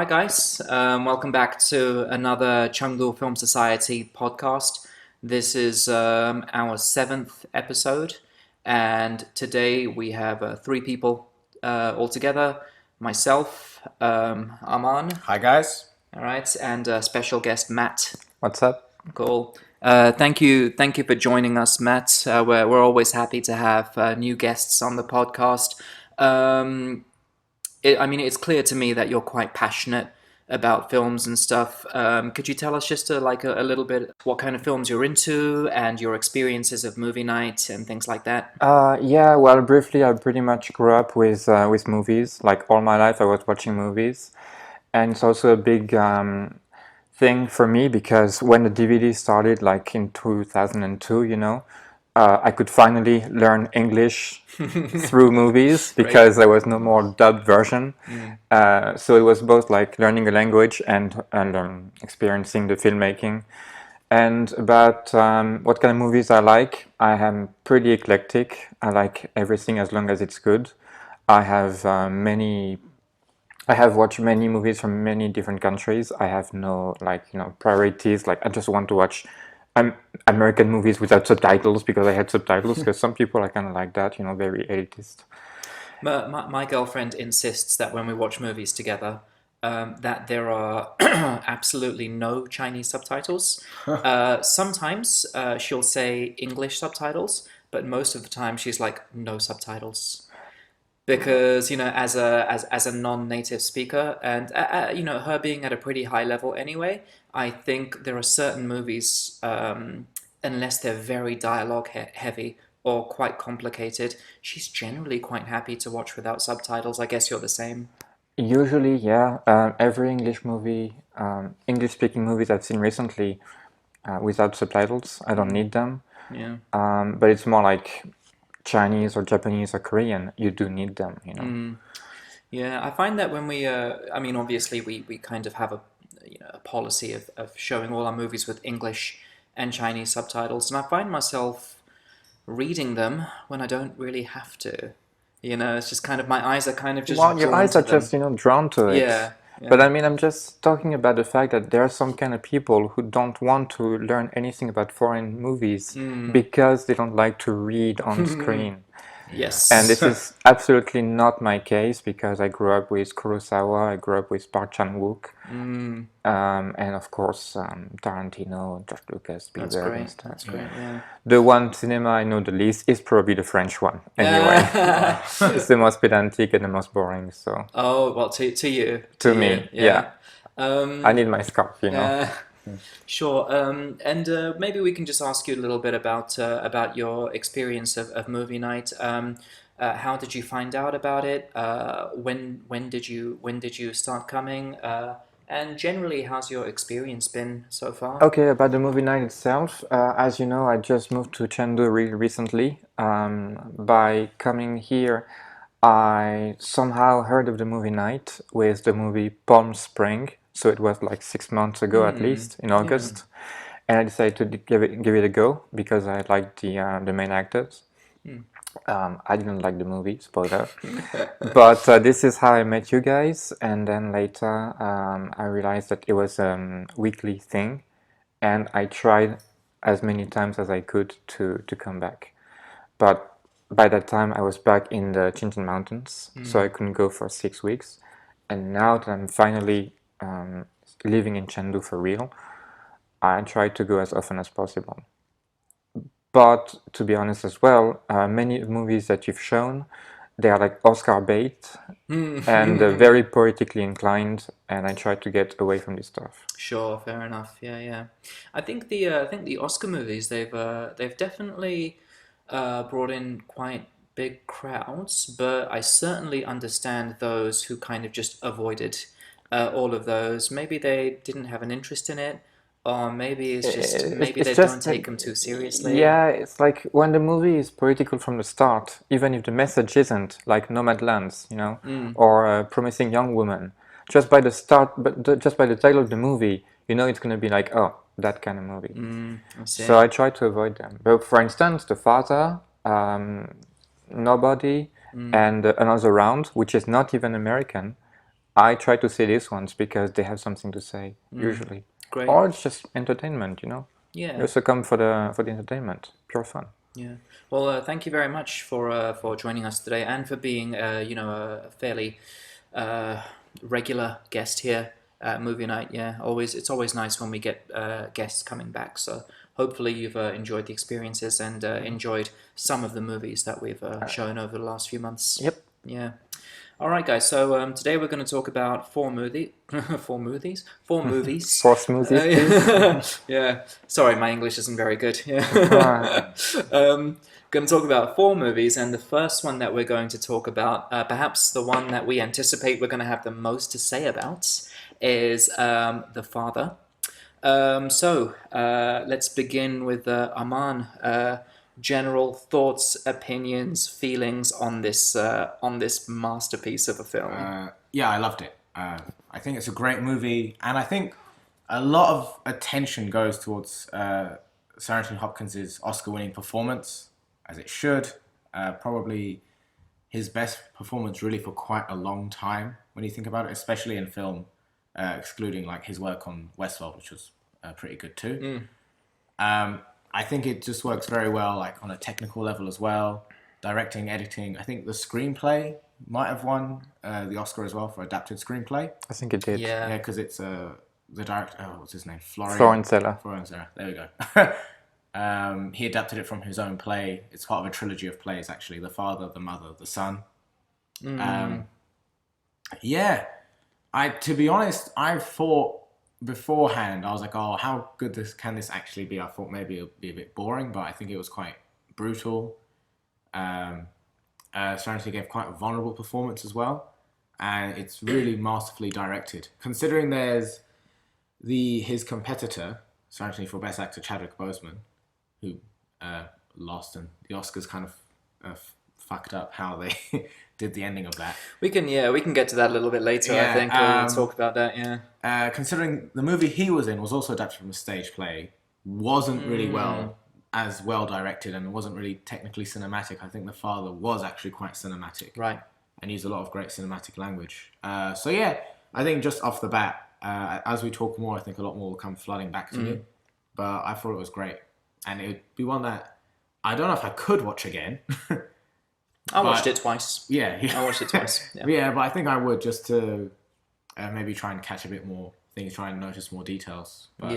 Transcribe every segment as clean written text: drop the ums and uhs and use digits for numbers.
right, guys. Welcome back to another Chengdu Film Society podcast. This is our seventh episode, and today we have three people all together. Myself, Aman, Hi guys. all right, and special guest Matt. What's up? Cool. Thank you for joining us, Matt. We're always happy to have new guests on the podcast. Um, it's clear to me that you're quite passionate about films and stuff. Could you tell us just a little bit what kind of films you're into and your experiences of movie night and things like that? Yeah, well, briefly, I pretty much grew up with movies. Like all my life, I was watching movies, and it's also a big thing for me because when the DVD started, like in 2002, I could finally learn English through movies because there was no more dubbed version. So it was both like learning a language and experiencing the filmmaking. And about what kind of movies I like, I am pretty eclectic. I like everything as long as it's good. I have I have watched many movies from many different countries. I have no priorities. Like I just want to watch American movies without subtitles because I had subtitles. Because some people are kind of like that, very elitist. My girlfriend insists that when we watch movies together, that there are absolutely no Chinese subtitles. Sometimes she'll say English subtitles, but most of the time she's like no subtitles. Because as a non-native speaker, and her being at a pretty high level anyway, I think there are certain movies, unless they're very dialogue heavy or quite complicated, she's generally quite happy to watch without subtitles. I guess you're the same. Usually, yeah. Every English movie, English-speaking movies I've seen recently, without subtitles, I don't need them. Yeah. But it's more like Chinese or Japanese or Korean, you do need them. Yeah, I find that when obviously we kind of have a policy of showing all our movies with English and Chinese subtitles, and I find myself reading them when I don't really have to. It's just kind of my eyes are kind of just Well, your drawn eyes to are them. just, drawn to it. Yeah, But yeah. I mean, I'm just talking about the fact that there are some kind of people who don't want to learn anything about foreign movies because they don't like to read on screen. And this Yes. is absolutely not my case because I grew up with Kurosawa, I grew up with Park Chan-wook, and of course Tarantino, George Lucas, That's Spielberg and great. stuff. That's great. Yeah. The one cinema I know the least is probably the French one. Anyway, it's the most pedantic and the most boring. So Oh, well, to you, to you, me, yeah, I Um, need my scarf. uh, sure. And maybe we can just ask you a little bit about your experience of movie night. How did you find out about it? When did you start coming? And generally, how's your experience been so far? Okay, about the movie night itself, as you know, I just moved to Chengdu really recently. By coming here, I somehow heard of the movie night with the movie Palm Spring. So it was like 6 months ago at least, in Yeah. August. And I decided to give it a go because I liked the main actors. I didn't like the movie, spoiler. But this is how I met you guys, and then later I realized that it was a weekly thing, and I tried as many times as I could to come back. But by that time I was back in the Chinchin Mountains, so I couldn't go for 6 weeks. And now that I'm finally living in Chengdu for real, I try to go as often as possible. But to be honest as well, many movies that you've shown, they are like Oscar bait and very poetically inclined, and I try to get away from this stuff. Sure, fair enough. Yeah, yeah. I think the Oscar movies they've definitely brought in quite big crowds, but I certainly understand those who kind of just avoided all of those. Maybe they didn't have an interest in it, or maybe it's just maybe It's they don't just that, take them too seriously. yeah, it's like when the movie is political from the start, even if the message isn't, like Nomadlands, or Promising Young Woman, just by the start, but just by the title of the movie, it's going to be like, oh, that kind of movie. I So see. I try to avoid them. But for instance, The Father, Nobody, and Another Round, which is not even American, I try to see these ones because they have something to say usually, Great. or it's just entertainment. You Yeah. also come for the entertainment, pure fun. Yeah. Well, thank you very much for joining us today and for being a fairly uh, regular guest here at Movie Night. Yeah, always it's always nice when we get guests coming back. So hopefully you've enjoyed the experiences and enjoyed some of the movies that we've shown over the last few months. Yep. Yeah. All right, guys. So today we're going to talk about four movies. For smoothies, please. Yeah. Sorry, my English isn't very good. Alright. Yeah. Going to talk about four movies, and the first one that we're going to talk about, perhaps the one that we anticipate we're going to have the most to say about, is The Father. Let's begin with Aman. General thoughts, opinions, feelings on this masterpiece of a film. Yeah, I loved it. I think it's a great movie, and I think a lot of attention goes towards Sir Anthony Hopkins' Oscar-winning performance, as it should. Probably his best performance, really, for quite a long time when you think about it, especially in film, excluding like his work on Westworld, which was pretty good too. I think it just works very well, like on a technical level as well. Directing, editing. I think the screenplay might have won the Oscar as well for adapted screenplay. I think it did. Yeah. Yeah, because it's the director. Oh, what's his name? Florence Zeller. Florence Zeller. There we go. He adapted it from his own play. It's part of a trilogy of plays, actually. The Father, the Mother, the Son. Yeah. To be honest, I thought beforehand, I was like, oh, how good can this actually be? I thought maybe it'll be a bit boring, but I think it was quite brutal. Serenity gave quite a vulnerable performance as well, and it's really masterfully directed. Considering there's his competitor, Serenity for Best Actor, Chadwick Boseman, who lost, and the Oscars kind of fucked up how they did the ending of that. We can get to that a little bit later. I think we'll talk about that. Yeah. Considering the movie he was in was also adapted from a stage play, wasn't really well directed, and it wasn't really technically cinematic. I think The Father was actually quite cinematic, Right. and used a lot of great cinematic language. So yeah, I think just off the bat, as we talk more, I think a lot more will come flooding back to me. But I thought it was great, and it would be one that I don't know if I could watch again. I watched it twice. Yeah. I watched it twice. Yeah. Yeah, but I think I would, just to maybe try and catch a bit more things, try and notice more details. But,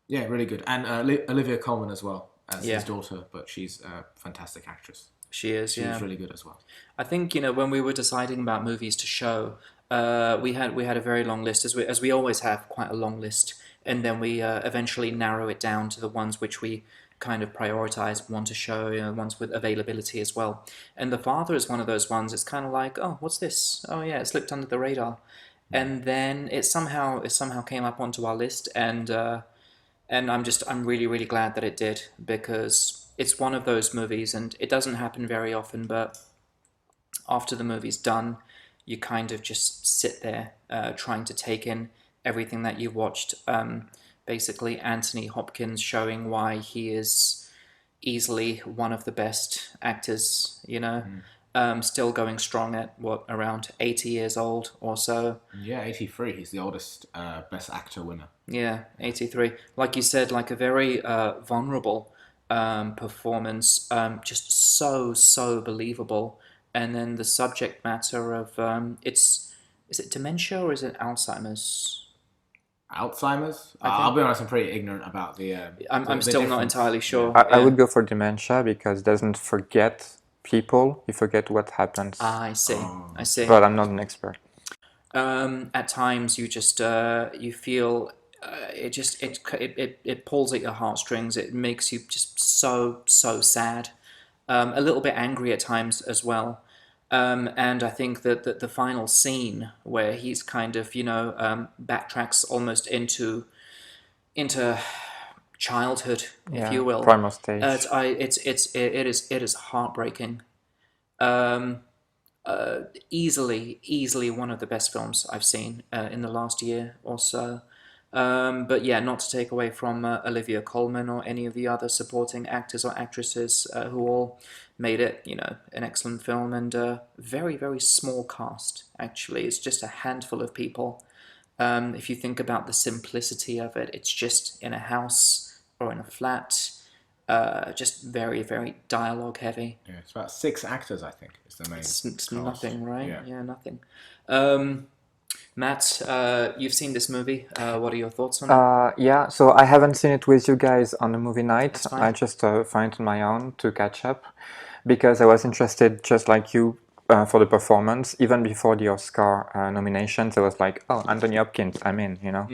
yeah, really good. And Olivia Colman as well as his daughter, but she's a fantastic actress. She is. She's really good as well. I think when we were deciding about movies to show, we had a very long list, as we always have, quite a long list, and then we eventually narrow it down to the ones which we kind of prioritize, want to show, ones with availability as well. And The Father is one of those ones. It's kind of like, oh, what's this? Oh yeah, it slipped under the radar, and then it somehow came up onto our list, and I'm really, really glad that it did, because it's one of those movies, and it doesn't happen very often, but after the movie's done, you kind of just sit there trying to take in everything that you've watched. Basically, Anthony Hopkins showing why he is easily one of the best actors, still going strong at, around 80 years old or so. Yeah, 83. He's the oldest Best Actor winner. Yeah, 83. Like you said, like a very vulnerable performance, just so believable. And then the subject matter of is it dementia or is it Alzheimer's? Alzheimer's? I'll be honest, I'm pretty ignorant about the. I'm still not entirely sure. I would go for dementia because it doesn't forget people, you forget what happens. I see. I see. But I'm not an expert. At times, you just you feel it pulls at your heartstrings. It makes you just so sad, a little bit angry at times as well. And I think that the final scene where he's kind of backtracks almost into childhood, if you will. Primal stage. It is heartbreaking. Easily one of the best films I've seen in the last year or so. But yeah, not to take away from Olivia Colman or any of the other supporting actors or actresses who all made it, an excellent film and a very, very small cast, actually. It's just a handful of people. If you think about the simplicity of it, it's just in a house or in a flat, just very, very dialogue heavy. Yeah, it's about 6 actors, I think, is the main It's cast. nothing, right? Yeah. Yeah, nothing. Um, Matt, you've seen this movie. What are your thoughts on it? Yeah, so I haven't seen it with you guys on the movie night. That's fine. I just find it on my own to catch up because I was interested, just like you, for the performance. Even before the Oscar nominations, I was like, "Oh, Anthony Hopkins, I'm in," you know.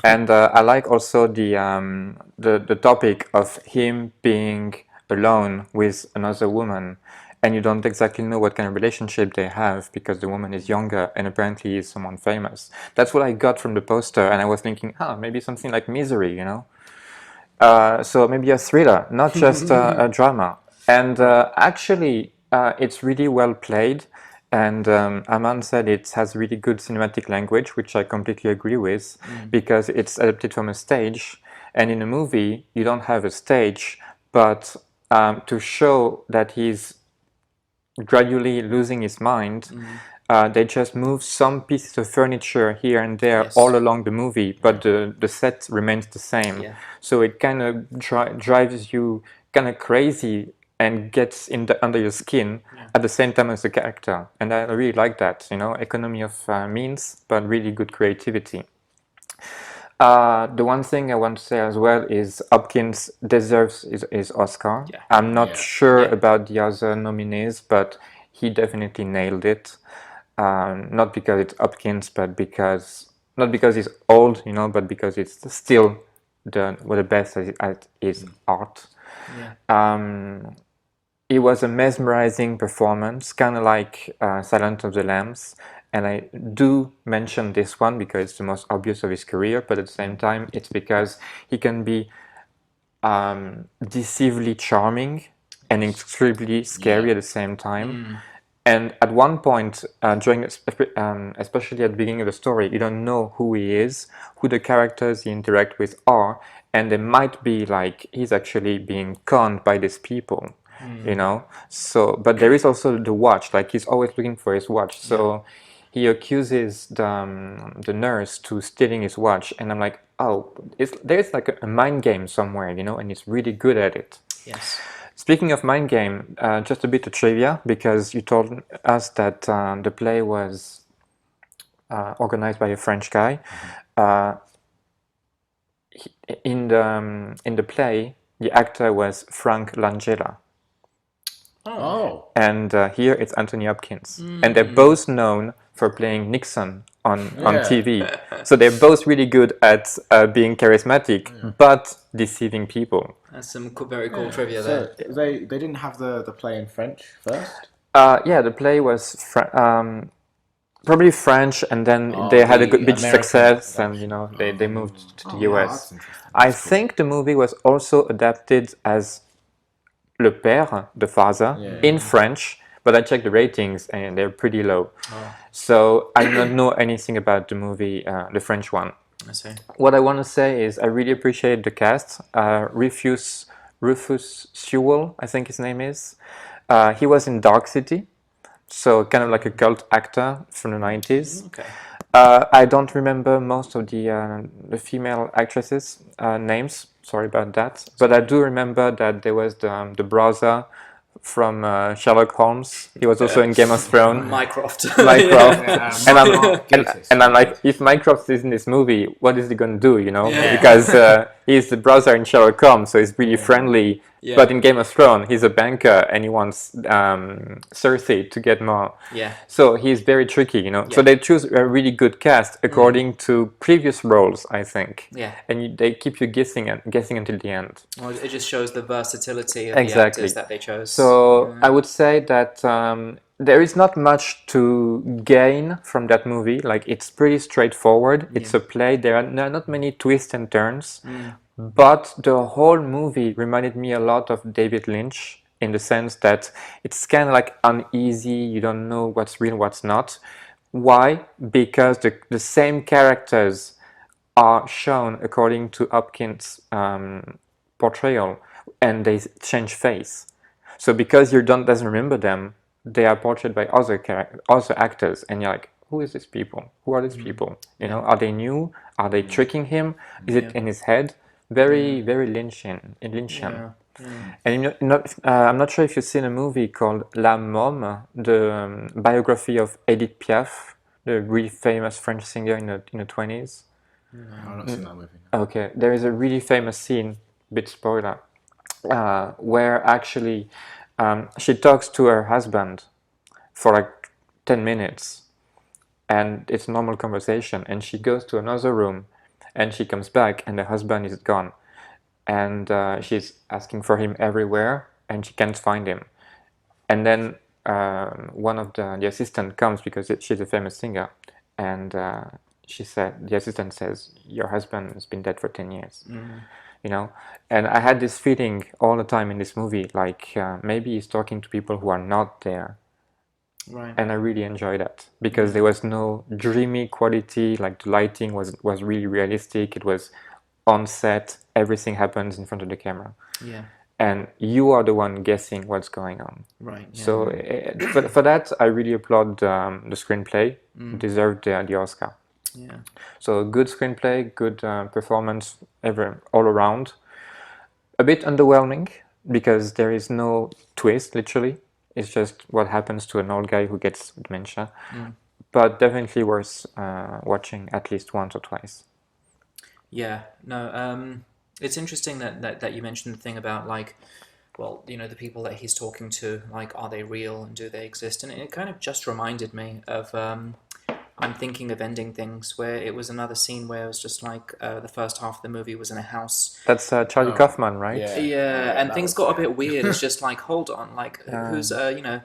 And I like also the topic of him being alone with another woman, and you don't exactly know what kind of relationship they have because the woman is younger and apparently is someone famous. That's what I got from the poster, and I was thinking, maybe something like Misery, you know. So maybe a thriller, not just a drama. And actually, it's really well played. And Aman said it has really good cinematic language, which I completely agree with, because it's adapted from a stage. And in a movie, you don't have a stage, but to show that he's gradually losing his mind, they just move some pieces of furniture here and there Yes. all along the movie, but the set remains the same. Yeah. So it kind of drives you kind of crazy and gets under your skin at the same time as the character. And I really like that, economy of means, but really good creativity. The one thing I want to say as well is Hopkins deserves his Oscar. Yeah. I'm not Yeah. sure Yeah. about the other nominees, but he definitely nailed it. Not because it's Hopkins, but not because he's old, but because it's still the best at his art. Yeah. It was a mesmerizing performance, kind of like Silence of the Lambs. And I do mention this one because it's the most obvious of his career, but at the same time, it's because he can be deceivably charming and extremely scary at the same time. And at one point, especially at the beginning of the story, you don't know who he is, who the characters he interact with are, and they might be like he's actually being conned by these people. So, but there is also the watch, like he's always looking for his watch. So he accuses the nurse to stealing his watch, and I'm like, oh, there's like a mind game somewhere, and he's really good at it. Yes. Speaking of mind game, just a bit of trivia because you told us that the play was organized by a French guy. In the play, the actor was Frank Langella. Oh. And here it's Anthony Hopkins. And they're both known for playing Nixon on TV. So they're both really good at being charismatic, but deceiving people. That's some very cool trivia So there. they didn't have the play in French first? Yeah, the play was probably French, and then they had a the good big American success, and adaptation. they moved to the Yeah, US. that's interesting. I That's cool. think the movie was also adapted as Le Père, the father, in French, but I checked the ratings and they're pretty low. So I do not know anything about the movie, the French one. I see. What I want to say is I really appreciate the cast. Rufus Sewell, I think his name is. He was in Dark City, so kind of like a cult actor from the 90s. Okay. I don't remember most of the female actresses' names. Sorry about that. But I do remember that there was the brother from Sherlock Holmes. He was also in Game of Thrones. Mycroft. Mycroft. And And I'm like, if Mycroft is in this movie, what is he going to do, Yeah. Because he's the brother in Sherlock Holmes, so he's really friendly. Yeah. But in Game of Thrones, he's a banker and he wants Cersei to get more. Yeah. So he's very tricky, So they choose a really good cast according to previous roles, I think. Yeah. And they keep you guessing until the end. Well, it just shows the versatility of the Exactly. actors that they chose. So I would say that there is not much to gain from that movie. Like, it's pretty straightforward. It's a play. There are not many twists and turns. But the whole movie reminded me a lot of David Lynch in the sense that it's kind of like uneasy. You don't know what's real, what's not. Why? Because the same characters are shown according to Hopkins' portrayal, and they change face. So because you don't doesn't remember them, they are portrayed by other actors, and you're like, who is this people? Who are these people? You know, Yeah. are they new? Are they tricking him? Is it Yeah. in his head? Very, very Lynchian. Yeah. Yeah. And I'm not sure if you've seen a movie called La Môme, the biography of Edith Piaf, the really famous French singer in the 20s. I've not seen that movie. Okay, there is a really famous scene, bit spoiler, where actually she talks to her husband for like 10 minutes, and it's a normal conversation, and she goes to another room and she comes back and the husband is gone, and she's asking for him everywhere and she can't find him. And then one of the assistant comes because she's a famous singer, and the assistant says, your husband has been dead for 10 years. You know, and I had this feeling all the time in this movie, like maybe he's talking to people who are not there. Right. And I really enjoyed that because there was no dreamy quality. Like the lighting was really realistic. It was on set. Everything happens in front of the camera, Yeah. and you are the one guessing what's going on. Right. Yeah. So for that, I really applaud the screenplay. Deserved the Oscar. Yeah. So good screenplay, good performance, all around. A bit underwhelming because there is no twist. Literally, it's just what happens to an old guy who gets dementia. But definitely worth watching at least once or twice. Yeah. No. It's interesting that you mentioned the thing about like, well, you know, the people that he's talking to, like, are they real and do they exist? And it kind of just reminded me of I'm thinking of ending things, where it was another scene where it was just like the first half of the movie was in a house. That's Charlie Kaufman, right? Yeah. Yeah, and that things was- got a yeah. bit weird. It's just like, hold on, like who's you know,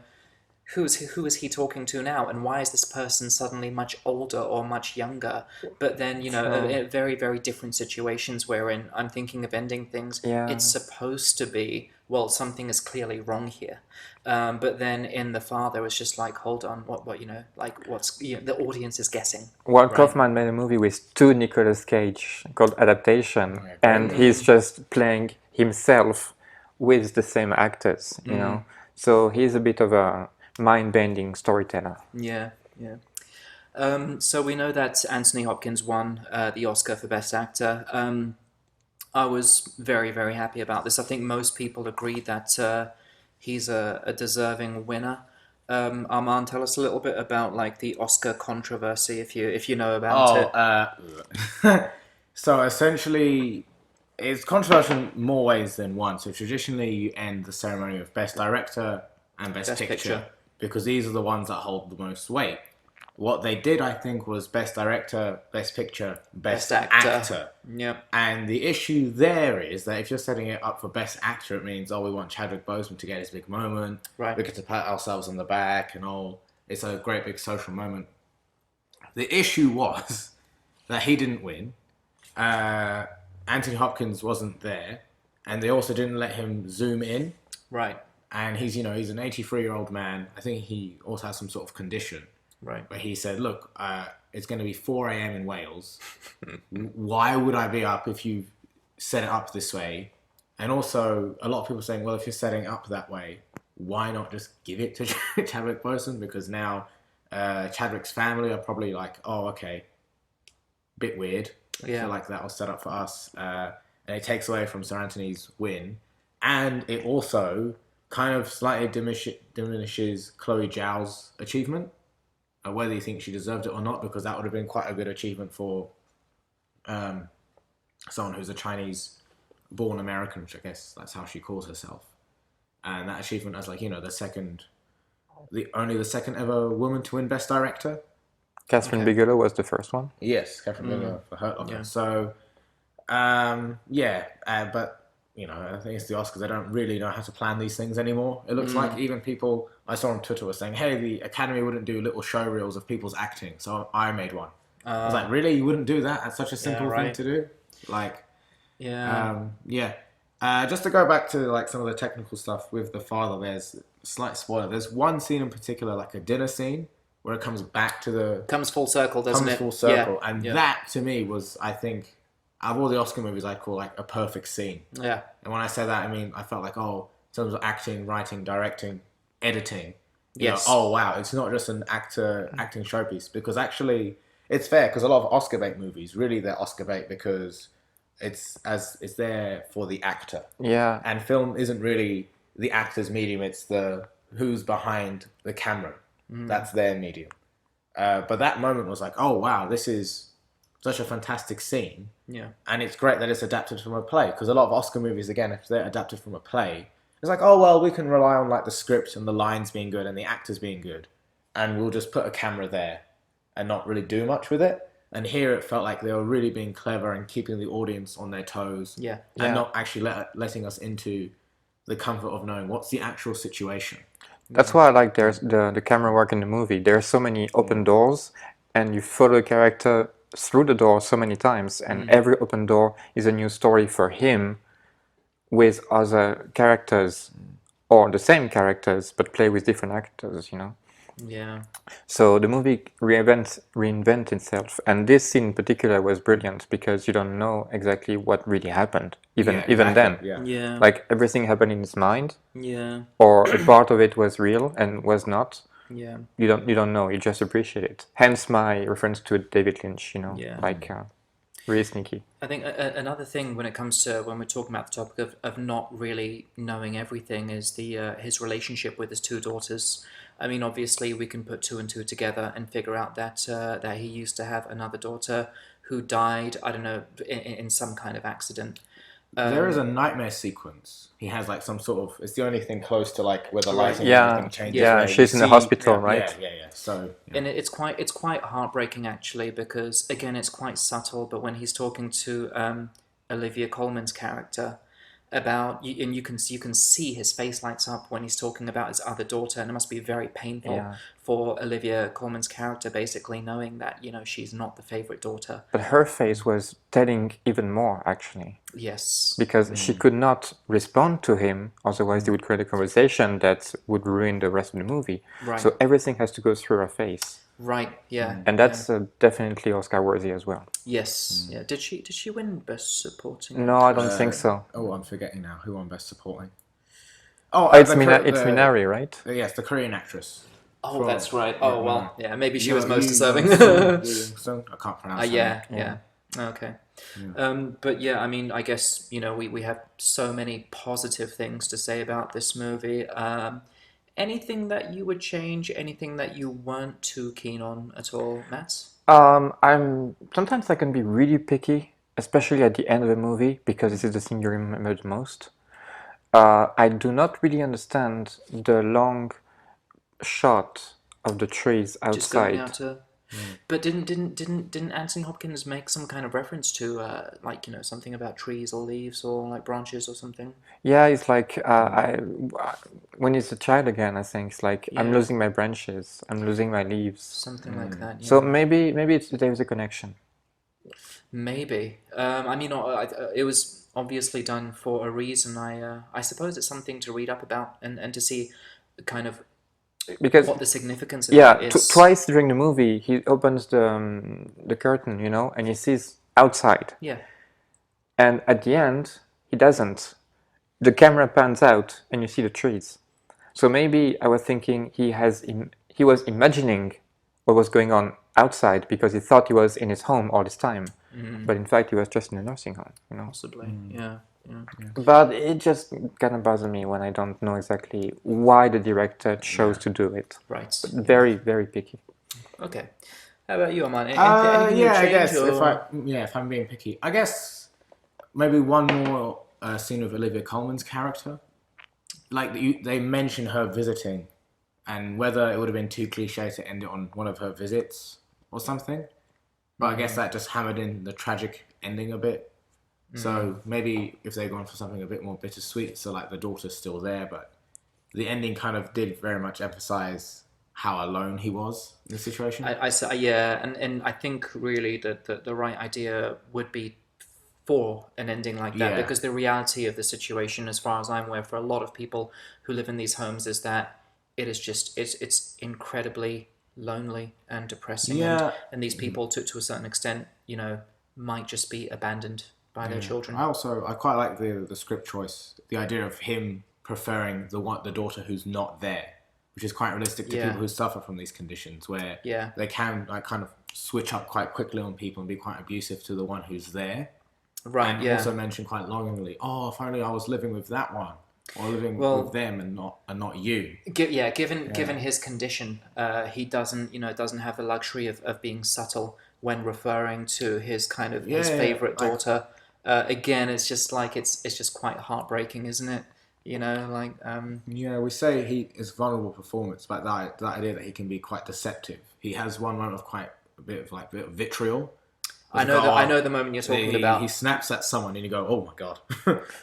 who is he talking to now, and why is this person suddenly much older or much younger? But then, you know, very, very different situations wherein I'm thinking of ending things. Yeah. It's supposed to be, well, something is clearly wrong here. But then in The Father, it's just like, hold on, what, you know, like what's, you know, the audience is guessing. Well, Right. Kaufman made a movie with two Nicolas Cage called Adaptation, great and movie. he's just playing himself with the same actors, you know. So he's a bit of a mind-bending storyteller. Yeah, yeah. So we know that Anthony Hopkins won the Oscar for Best Actor. I was very, very happy about this. I think most people agree that he's a deserving winner. Armand, tell us a little bit about like the Oscar controversy, if you know about it. So essentially, it's controversial in more ways than one. So traditionally, you end the ceremony with Best Director and Best Best Picture, Picture. because these are the ones that hold the most weight. What they did, I think, was Best Director, Best Picture, Best Actor. Yep. And the issue there is that if you're setting it up for Best Actor, it means, oh, we want Chadwick Boseman to get his big moment. Right. We get to pat ourselves on the back and all. It's a great big social moment. The issue was that he didn't win. Anthony Hopkins wasn't there. And they also didn't let him zoom in. Right. And he's an 83-year-old man. I think he also has some sort of condition. Right. But he said, look, it's going to be 4 a.m. in Wales. Why would I be up if you set it up this way? And also, a lot of people saying, well, if you're setting it up that way, why not just give it to Chadwick Boseman? Because now Chadwick's family are probably like, oh, okay, bit weird. I Yeah. feel like that was set up for us. And it takes away from Sir Anthony's win. And it also kind of slightly diminishes Chloe Zhao's achievement. Whether you think she deserved it or not, because that would have been quite a good achievement for someone who's a Chinese-born American, which I guess that's how she calls herself. And that achievement as like, only the second ever woman to win Best Director. Catherine Bigelow was the first one. Yes, Catherine Bigelow for Hurt Locker. Yeah. So, but I think it's the Oscars. They don't really know how to plan these things anymore. It looks like even people I saw on Twitter were saying, "Hey, the Academy wouldn't do little show reels of people's acting," so I made one. I was like, "Really? You wouldn't do that? That's such a simple thing right. to do." Like, Yeah. just to go back to like some of the technical stuff with The Father, there's a slight spoiler. There's one scene in particular, like a dinner scene, where it comes back to the Comes full circle, doesn't it? full circle, Yeah. and Yeah. that to me was, I think, out of all the Oscar movies, I call like a perfect scene. Yeah. And when I say that, I mean I felt like, oh, it's terms of acting, writing, directing, editing. Yes. Oh wow, it's not just an acting showpiece, because actually it's fair, because a lot of Oscar bait movies, really they're Oscar bait because it's there for the actor. Yeah. And film isn't really the actor's medium, it's the who's behind the camera. That's their medium. But that moment was like, oh wow, this is such a fantastic scene. Yeah. And it's great that it's adapted from a play, because a lot of Oscar movies, again, if they're adapted from a play, it's like, oh well, we can rely on like the script and the lines being good and the actors being good, and we'll just put a camera there and not really do much with it. And here it felt like they were really being clever and keeping the audience on their toes, Yeah. and not actually letting us into the comfort of knowing what's the actual situation. That's why I like the camera work in the movie. There are so many open doors, and you follow a character through the door so many times, and every open door is a new story for him with other characters, or the same characters but play with different actors, you know. Yeah. So the movie reinvent itself, and this scene in particular was brilliant because you don't know exactly what really happened, even then. Yeah. Yeah. Like everything happened in his mind, Yeah. or a part of it was real and was not. Yeah. You don't know. You just appreciate it. Hence my reference to David Lynch. You know, Yeah. like really sneaky. I think another thing when it comes to when we're talking about the topic of not really knowing everything is the his relationship with his two daughters. I mean, obviously, we can put two and two together and figure out that that he used to have another daughter who died. I don't know, in some kind of accident. There is a nightmare sequence. He has like some sort of. It's the only thing close to like where the Right. lighting and Yeah, everything changes. yeah. where you She's in the see- hospital, Yeah. right? Yeah. So And it's quite heartbreaking actually, because again it's quite subtle. But when he's talking to Olivia Colman's character about, and you can see his face lights up when he's talking about his other daughter, and it must be very painful Yeah. for Olivia Colman's character, basically knowing that she's not the favorite daughter. But her face was telling even more, actually, Yes. because she could not respond to him, otherwise they would create a conversation that would ruin the rest of the movie. Right. So everything has to go through her face, Right. Yeah. and that's definitely Oscar worthy as well. Yes. Yeah. Did she win Best Supporting? No, I don't think so. Oh, I'm forgetting now. Who won Best Supporting? Oh, It's the Minari, right? Yes, the Korean actress. Oh, that's right. Oh well. Yeah. Maybe she was Yoo- most Yoo deserving. Young-sung? I can't pronounce her Yeah, name. yeah. Okay. But yeah, I mean, I guess, we have so many positive things to say about this movie. Anything that you would change? Anything that you weren't too keen on at all, Matt? I'm sometimes I can be really picky, especially at the end of the movie, because this is the thing you remember the most. I do not really understand the long shot of the trees Just going outside. out to. But didn't Anthony Hopkins make some kind of reference to something about trees or leaves or like branches or something? Yeah, it's like when he's a child again, I think it's like I'm Yeah. losing my branches, I'm losing my leaves. Something like that. Yeah. So maybe there's a connection. Maybe. I mean, it was obviously done for a reason. I suppose it's something to read up about and to see kind of Because what the significance of yeah, that is. twice during the movie he opens the curtain, and he sees outside, Yeah. and at the end he doesn't. The camera pans out and you see the trees. So maybe I was thinking he was imagining what was going on outside because he thought he was in his home all this time, but in fact he was just in a nursing home. Possibly. Yeah. But it just kind of bothers me when I don't know exactly why the director chose to do it. Right. But very, very picky. Okay. How about you, Aman? Anything you Yeah, I change, guess or? if I'm being picky, I guess maybe one more scene with Olivia Colman's character. Like they mention her visiting, and whether it would have been too cliche to end it on one of her visits or something. But I guess that just hammered in the tragic ending a bit. So maybe if they'd gone for something a bit more bittersweet, so like the daughter's still there, but the ending kind of did very much emphasize how alone he was in the situation. I say, yeah, and I think really that the right idea would be for an ending like that, Yeah. because the reality of the situation, as far as I'm aware, for a lot of people who live in these homes, is that it is just it's incredibly lonely and depressing, Yeah. and these people to a certain extent, might just be abandoned by their children. I quite like the script choice, the idea of him preferring the daughter who's not there, which is quite realistic to Yeah. people who suffer from these conditions, where Yeah. they can like kind of switch up quite quickly on people and be quite abusive to the one who's there. Right. And Yeah. also mention quite longingly, oh, if only I was living with that one, or living Well, with them and not you. Given his condition, he doesn't have the luxury of being subtle when referring to his kind of his favorite like, daughter. Again, it's just like it's just quite heartbreaking, isn't it? Like yeah, we say he is vulnerable performance, but that idea that he can be quite deceptive. He has one moment of quite a bit of vitriol. I know the moment you're talking about. He snaps at someone and you go, oh my god.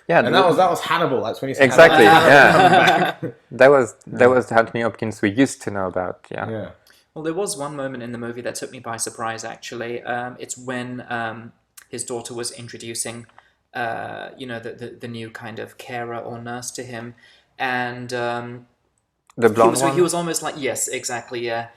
Yeah, And that was Hannibal. That's when he said exactly. Hannibal. Yeah, that was the Anthony Hopkins we used to know about. Yeah. Yeah. Well, there was one moment in the movie that took me by surprise, actually. It's when his daughter was introducing, the new kind of carer or nurse to him. And The blonde one? he was almost like, yes, exactly, yeah.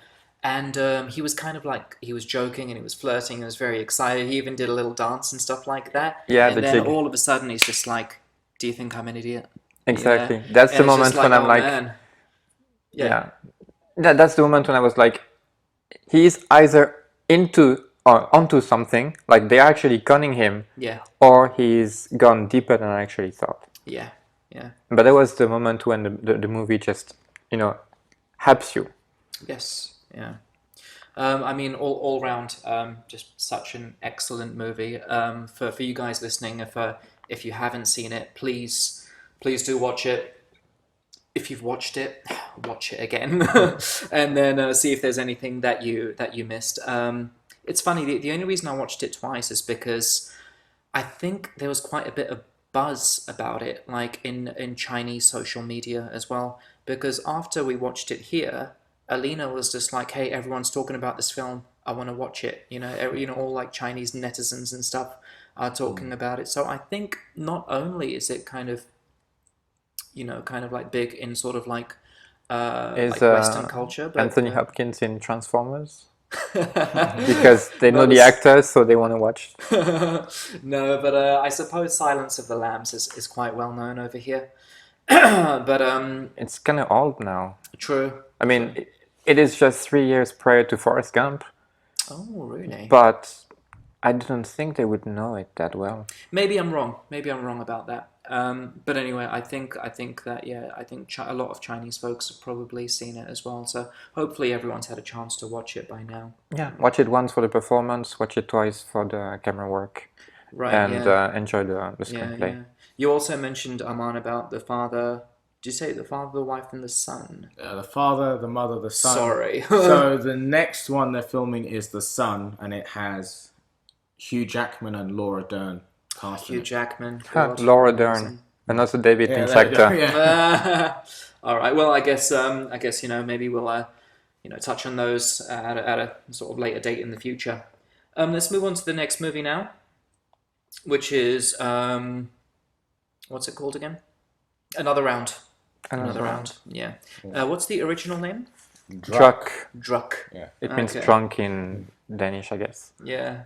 And he was kind of like, he was joking and he was flirting and was very excited. He even did a little dance and stuff like that. Yeah, and the then jig. all of a sudden he's just like, do you think I'm an idiot? Exactly. Yeah. That's And the it's moment just when I'm oh, like, man. yeah. That's the moment when I was like, he's either into or onto something, like they're actually conning him, Yeah, or he's gone deeper than I actually thought. yeah, yeah. But that was the moment when the movie just, helps you. Yes, yeah. I mean, all round, just such an excellent movie. For you guys listening, if you haven't seen it, please do watch it. If you've watched it, watch it again, and then see if there's anything that you missed. It's funny. The only reason I watched it twice is because I think there was quite a bit of buzz about it, like in Chinese social media as well. Because after we watched it here, Alina was just like, "Hey, everyone's talking about this film. I want to watch it." All like Chinese netizens and stuff are talking about it. So I think not only is it kind of like big in sort of like Is Western culture, but Anthony Hopkins in Transformers? Because they know Not the as- actors, so they want to watch. No, but I suppose Silence of the Lambs is quite well known over here. But It's kind of old now. true. I mean, it is just 3 years prior to Forrest Gump, Oh, really? but I don't think they would know it that well. Maybe I'm wrong. Maybe I'm wrong about that. But anyway, I think that I think a lot of Chinese folks have probably seen it as well. So hopefully everyone's had a chance to watch it by now. Yeah, watch it once for the performance, watch it twice for the camera work, Right? and Yeah. enjoy the Yeah. screenplay. Yeah. You also mentioned Aman about the father. Did you say the father, the wife, and the son? The father, the mother, the son. Sorry. So the next one they're filming is the son, and it has Hugh Jackman and Laura Dern cast in Hugh it. Jackman. Huh, God, Laura amazing. Dern, and also David Yeah, Lynch there you go, actor. yeah. All right. Well, I guess maybe we'll touch on those at a sort of later date in the future. Let's move on to the next movie now, which is what's it called again? Another Round. Another Round. Yeah. What's the original name? Druck. Druck. Yeah. It means Okay. drunk in Danish, I guess. Yeah.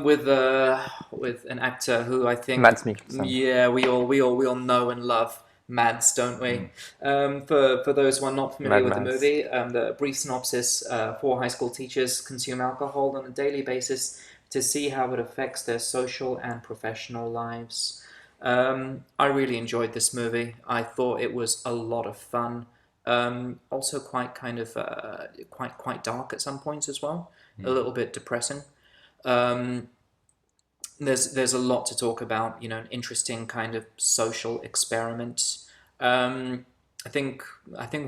With an actor who I think Mads Mikkelsen. Yeah, we all know and love Mads, don't we? For those who are not familiar with Mad the Mads. movie, the brief synopsis: 4 high school teachers consume alcohol on a daily basis to see how it affects their social and professional lives. I really enjoyed this movie. I thought it was a lot of fun. Also quite kind of quite dark at some points as well. A little bit depressing. There's a lot to talk about. An interesting kind of social experiment. I think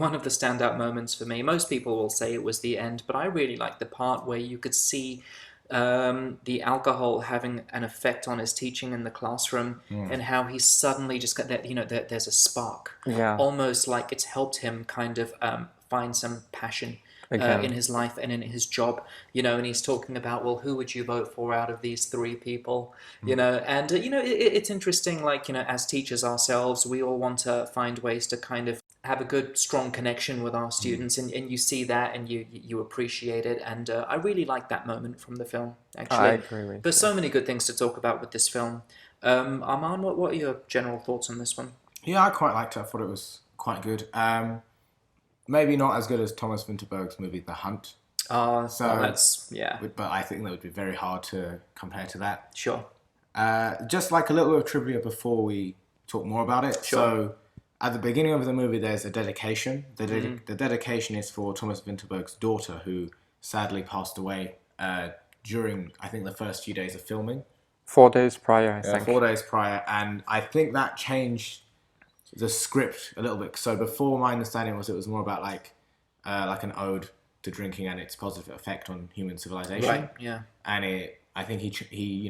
one of the standout moments for me. Most people will say it was the end, but I really liked the part where you could see the alcohol having an effect on his teaching in the classroom, and how he suddenly just got that. There's a spark, Yeah. almost like it's helped him kind of find some passion Again. in his life and in his job. And he's talking about, well, who would you vote for out of these 3 people? And it's interesting. Like as teachers ourselves, we all want to find ways to kind of have a good, strong connection with our students, and you see that, and you appreciate it, and I really like that moment from the film. Actually, I agree with there's so many good things to talk about with this film. Arman, what are your general thoughts on this one? Yeah, I quite liked it. I thought it was quite good. Maybe not as good as Thomas Vinterberg's movie The Hunt. Well, So, that's, yeah, but I think that would be very hard to compare to that. sure, Just like a little bit of trivia before we talk more about it. sure. So, at the beginning of the movie, there's a dedication. The dedication is for Thomas Vinterberg's daughter, who sadly passed away during, I think, the first few days of filming. 4 days prior, I think. 4 days prior, and I think that changed the script a little bit. So before, my understanding was it was more about like an ode to drinking and its positive effect on human civilization. Right, yeah. And I think he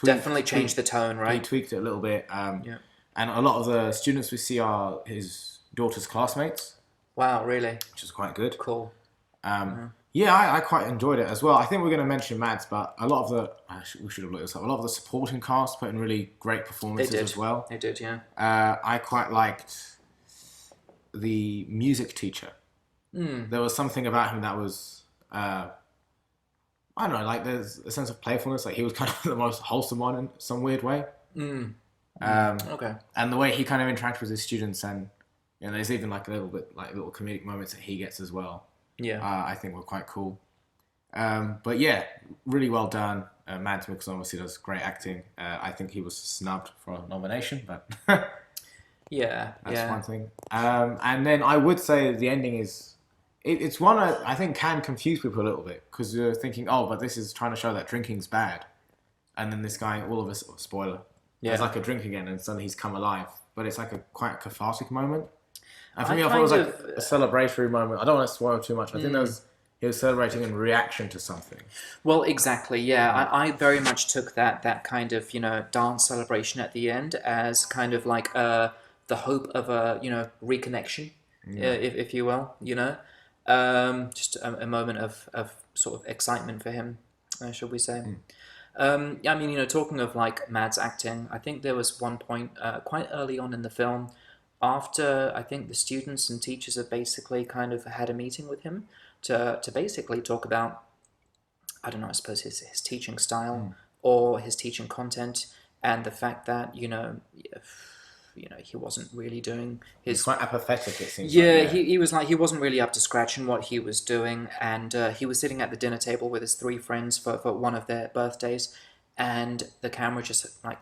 Definitely changed the tone, He right? tweaked it a little bit. Yeah. And a lot of the students we see are his daughter's classmates, Wow, really? which is quite good. Cool. Yeah, I quite enjoyed it as well. I think we're going to mention Mads, but a lot of we should have looked this up. A lot of the supporting cast put in really great They performances did. as well. They did, yeah. I quite liked the music teacher. There was something about him that was, I don't know, like there's a sense of playfulness. Like he was kind of the most wholesome one in some weird way. Okay. And the way he kind of interacts with his students, and there's even like a little bit like little comedic moments that he gets as well. Yeah. I think were quite cool. But yeah, really well done. Mads Mikkelsen obviously does great acting. I think he was snubbed for a nomination, but Yeah. that's one thing. And then I would say the ending is, it's one I think can confuse people a little bit, because you're thinking, oh, but this is trying to show that drinking's bad. And then this guy, all of us, spoiler, has like a drink again and suddenly he's come alive. But it's like a quite cathartic moment. And for me, I thought it was like a celebratory moment. I don't want to spoil too much. I think he was celebrating in reaction to something. Well, exactly. Yeah, I very much took that kind of dance celebration at the end as kind of like the hope of a reconnection, if you will. Just a moment of sort of excitement for him, shall we say? I mean, talking of like Mads acting, I think there was one point quite early on in the film, after I think the students and teachers have basically kind of had a meeting with him to basically talk about, I don't know, I suppose his teaching style or his teaching content, and the fact that he wasn't really doing his. He's quite apathetic, it seems. Yeah, like, he was like, he wasn't really up to scratch in what he was doing, and he was sitting at the dinner table with his three friends for one of their birthdays, and the camera just like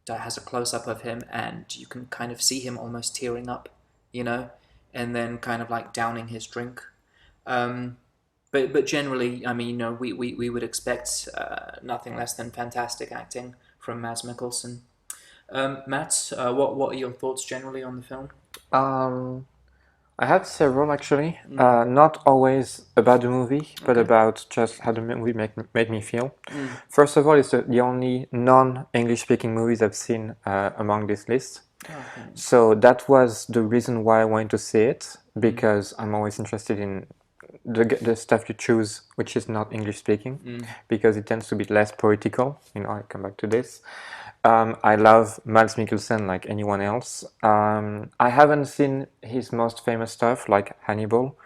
has a close up of him, and you can kind of see him almost tearing up, and then kind of like downing his drink. But generally, I mean, we would expect nothing less than fantastic acting from Mads Mikkelsen. Matt, what are your thoughts generally on the film? I have several actually. Not always about the movie, but about just how the movie made me feel. First of all, it's the only non-English speaking movies I've seen among this list. So that was the reason why I wanted to see it, because I'm always interested in the stuff you choose which is not English speaking, because it tends to be less political. I'll come back to this. I love Mads Mikkelsen like anyone else. I haven't seen his most famous stuff like Hannibal,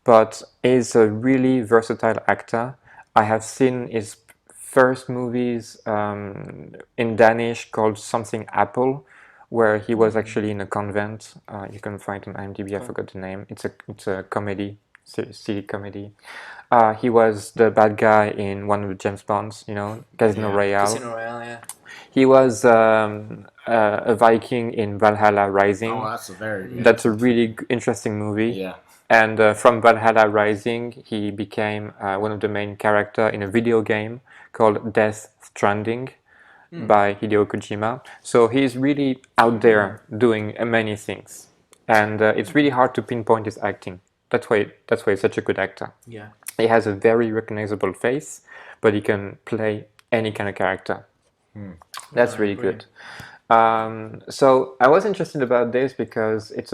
but he's a really versatile actor. I have seen his first movies in Danish called something Apple, where he was actually in a convent. You can find on IMDb. I forgot the name. It's a comedy, silly comedy. He was the bad guy in one of the James Bonds, Casino Royale. Casino Royale, yeah. He was a Viking in Valhalla Rising. Oh, That's a really interesting movie. Yeah. And from Valhalla Rising, he became one of the main characters in a video game called Death Stranding by Hideo Kojima. So he's really out there doing many things. And it's really hard to pinpoint his acting. That's why he's such a good actor. Yeah. He has a very recognizable face, but he can play any kind of character. That's really good. So I was interested about this because it's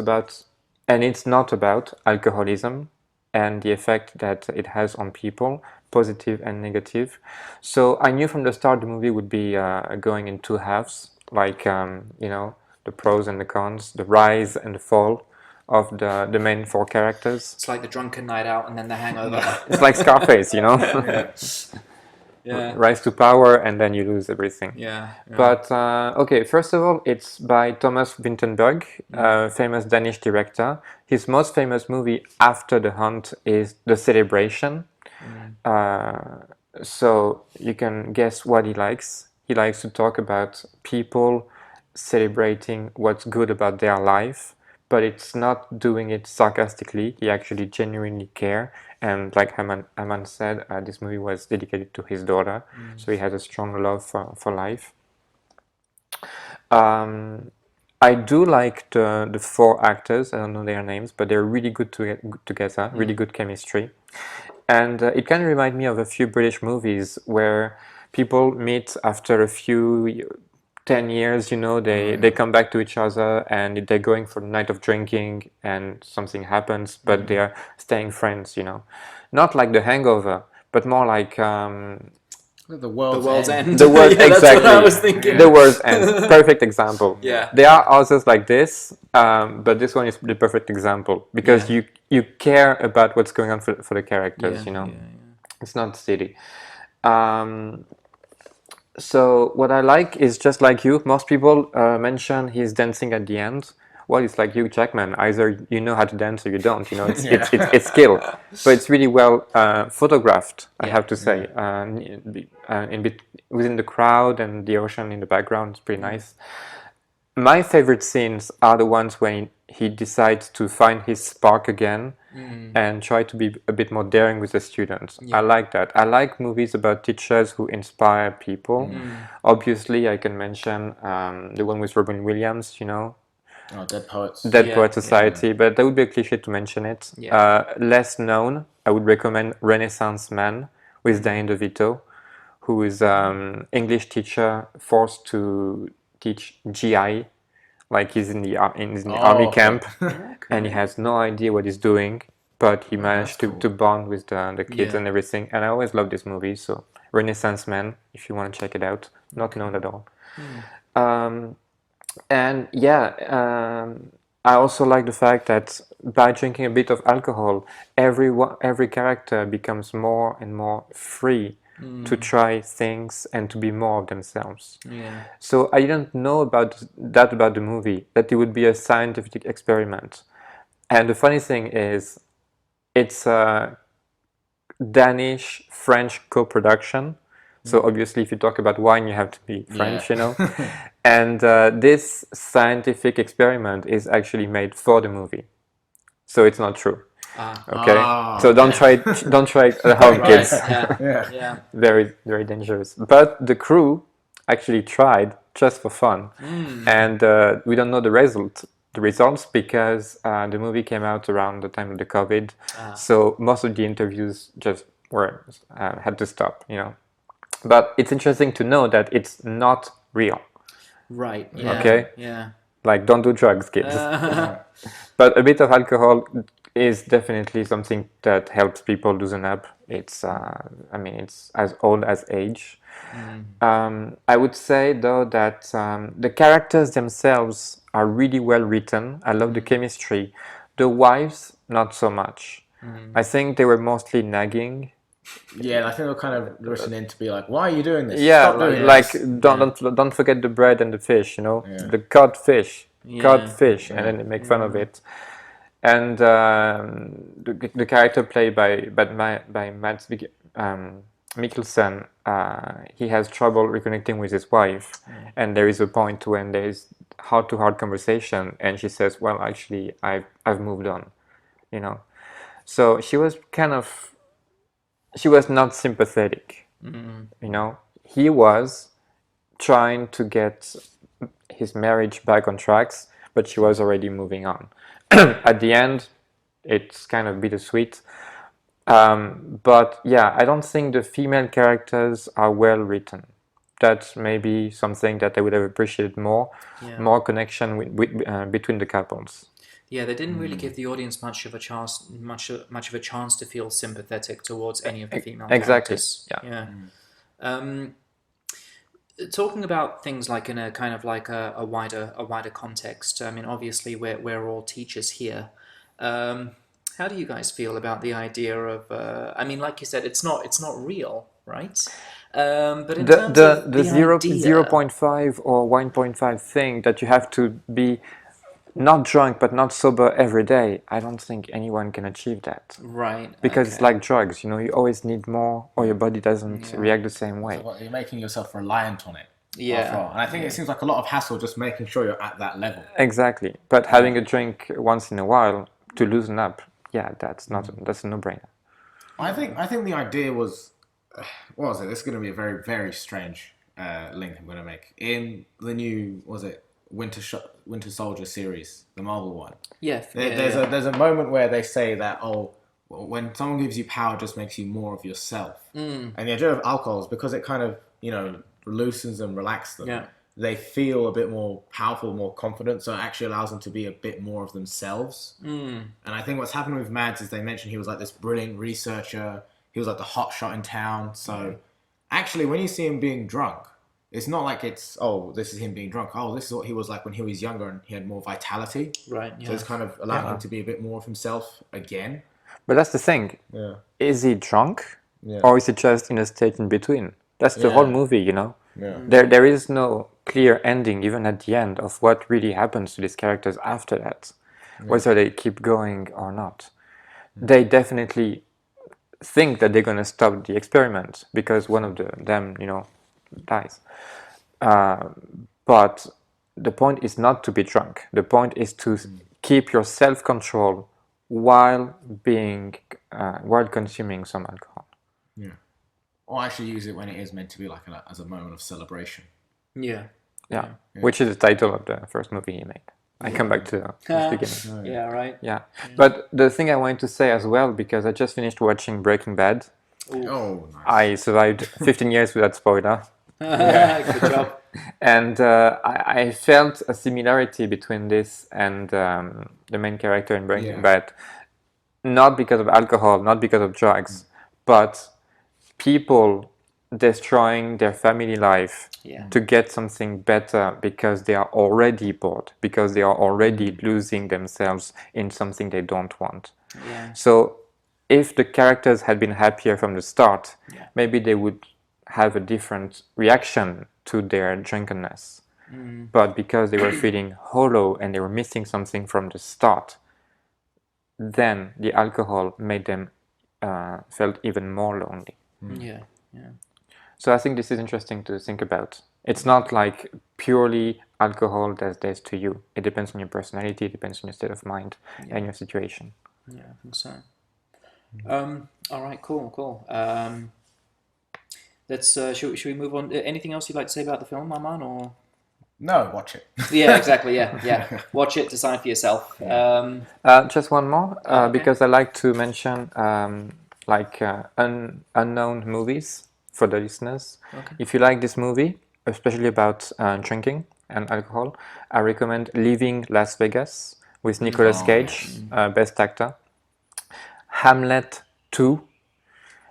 not about alcoholism and the effect that it has on people, positive and negative. So I knew from the start the movie would be going in two halves, like the pros and the cons, the rise and the fall of the main four characters. It's like the drunken night out and then the hangover. It's like Scarface, Yeah. rise to power, and then you lose everything. Yeah. Yeah. But okay, first of all, it's by Thomas Vinterberg, famous Danish director. His most famous movie after The Hunt is The Celebration. Uh, so you can guess what he likes. He likes to talk about people celebrating what's good about their life, but it's not doing it sarcastically. He actually genuinely care. And like Haman said, this movie was dedicated to his daughter, so he has a strong love for life. Um, I do like the four actors. I don't know their names, but they're really good together, really good chemistry. And it kind of remind me of a few British movies where people meet after a few 10 years, they come back to each other and they're going for a night of drinking and something happens, but they're staying friends. Not like The Hangover, but more like The The world's World's end. End. the word Yeah, that's what I exactly. was thinking. The word's end. Perfect example. Yeah. There are others like this, but this one is the perfect example because Yeah. you care about what's going on for the characters. Yeah. Yeah. It's not silly. Um, so what I like is just like you. Most people mention he's dancing at the end. Well, it's like Hugh Jackman. Either you know how to dance or you don't. It's skill, but it's really well photographed. I Yeah. have to say, within the crowd and the ocean in the background, it's pretty nice. My favorite scenes are the ones when he decides to find his spark again and try to be a bit more daring with the students. I like that. I like movies about teachers who inspire people. Obviously, I can mention the one with Robin Williams. Oh, Dead Poets. Dead Yeah, Poet Society, but that would be a cliche to mention it. Yeah. Less known, I would recommend Renaissance Man with Danny DeVito, who is English teacher forced to teach GI, like he's in the army okay. camp, and he has no idea what he's doing, but he managed that's to bond with the kids Yeah. and everything. And I always love this movie, so Renaissance Man, if you want to check it out, not known at all. And yeah, I also like the fact that by drinking a bit of alcohol, every character becomes more and more free to try things and to be more of themselves. Yeah. So I didn't know about the movie, that it would be a scientific experiment. And the funny thing is, it's a Danish-French co-production. So obviously, if you talk about wine, you have to be French, And this scientific experiment is actually made for the movie, so it's not true. Okay, so don't try it at home, kids. Yeah. Yeah. Very, very dangerous. But the crew actually tried just for fun, and we don't know the results because the movie came out around the time of the COVID, so most of the interviews just were had to stop. But it's interesting to know that it's not real. Right. Yeah. Okay. Yeah. Like, don't do drugs, kids. But a bit of alcohol is definitely something that helps people loosen up. It's it's as old as age. I would say though that the characters themselves are really well written. I love the chemistry. The wives, not so much. I think they were mostly nagging. Yeah, I think they're kind of written in to be like, why are you doing this? Yeah, Stop doing like this. don't forget the bread and the fish. Yeah. The cod fish, Yeah. and then they make fun of it. And the character played by Mads Mikkelsen, he has trouble reconnecting with his wife, and there is a point when there is heart-to-heart conversation, and she says, "Well, actually, I've moved on," So she was not sympathetic. He was trying to get his marriage back on tracks, but she was already moving on. At the end, it's kind of bittersweet. But yeah, I don't think the female characters are well written. That's maybe something that I would have appreciated more, Yeah. more connection between the couples. Yeah, they didn't really give the audience much of a chance to feel sympathetic towards any of the female Exactly. characters. Yeah. Talking about things like in a kind of like a wider context. I mean, obviously we're all teachers here. How do you guys feel about the idea of? I mean, like you said, it's not real, right? But in terms of The the zero zero idea, point 0.5 or 1.5 thing that you have to be not drunk but not sober every day, I don't think anyone can achieve that. right? Because it's Okay, like drugs, you know, you always need more or your body doesn't yeah, react the same way. So what, you're making yourself reliant on it. After yeah, all. And I think it seems like a lot of hassle just making sure you're at that level. Exactly. But having a drink once in a while to loosen up, yeah, that's a no-brainer. I think the idea was, what was it? This is going to be a very, very strange link I'm going to make. In the new, what was it, Winter Soldier series, the Marvel one. yeah, There's a moment where they say that, oh, well, when someone gives you power, it just makes you more of yourself. And the idea of alcohol is because it kind of, loosens them, relaxes them. yeah, They feel a bit more powerful, more confident, so it actually allows them to be a bit more of themselves. And I think what's happened with Mads is they mentioned he was like this brilliant researcher. He was like the hot shot in town. So actually, when you see him being drunk, it's not like it's, oh, this is him being drunk. Oh, this is what he was like when he was younger and he had more vitality. right, So yeah, it's kind of allowed him to be a bit more of himself again. But that's the thing. Yeah. Is he drunk Yeah. or is he just in a state in between? That's the whole movie, you know? Yeah. There is no clear ending, even at the end, of what really happens to these characters after that, whether they keep going or not. They definitely think that they're going to stop the experiment because one of them, you know, dies. But the point is not to be drunk. The point is to keep your self-control while while consuming some alcohol. Yeah. Or actually use it when it is meant to be like as a moment of celebration. yeah, Yeah, which is the title of the first movie he made. I come back to the beginning. yeah, right. Yeah, but the thing I wanted to say as well, because I just finished watching Breaking Bad. Oh, nice. I survived 15 years without spoiler. Good job. And I felt a similarity between this and the main character in Breaking Bad. Not because of alcohol, not because of drugs, but people destroying their family life to get something better because they are already bored, because they are already losing themselves in something they don't want. Yeah, So if the characters had been happier from the start, maybe they would have a different reaction to their drunkenness. But because they were feeling hollow and they were missing something from the start, then the alcohol made them felt even more lonely. yeah, yeah. So I think this is interesting to think about. It's not like purely alcohol does this to you. It depends on your personality, it depends on your state of mind and your situation. Yeah, I think so. All right, cool. Let's. Should we move on? Anything else you'd like to say about the film, Arman? Or No, watch it. yeah, exactly. Yeah. Watch it. Decide for yourself. Just one more, okay. because I like to mention unknown movies for the listeners. Okay. If you like this movie, especially about drinking and alcohol, I recommend Leaving Las Vegas with Nicolas Cage, Best Actor. Hamlet 2,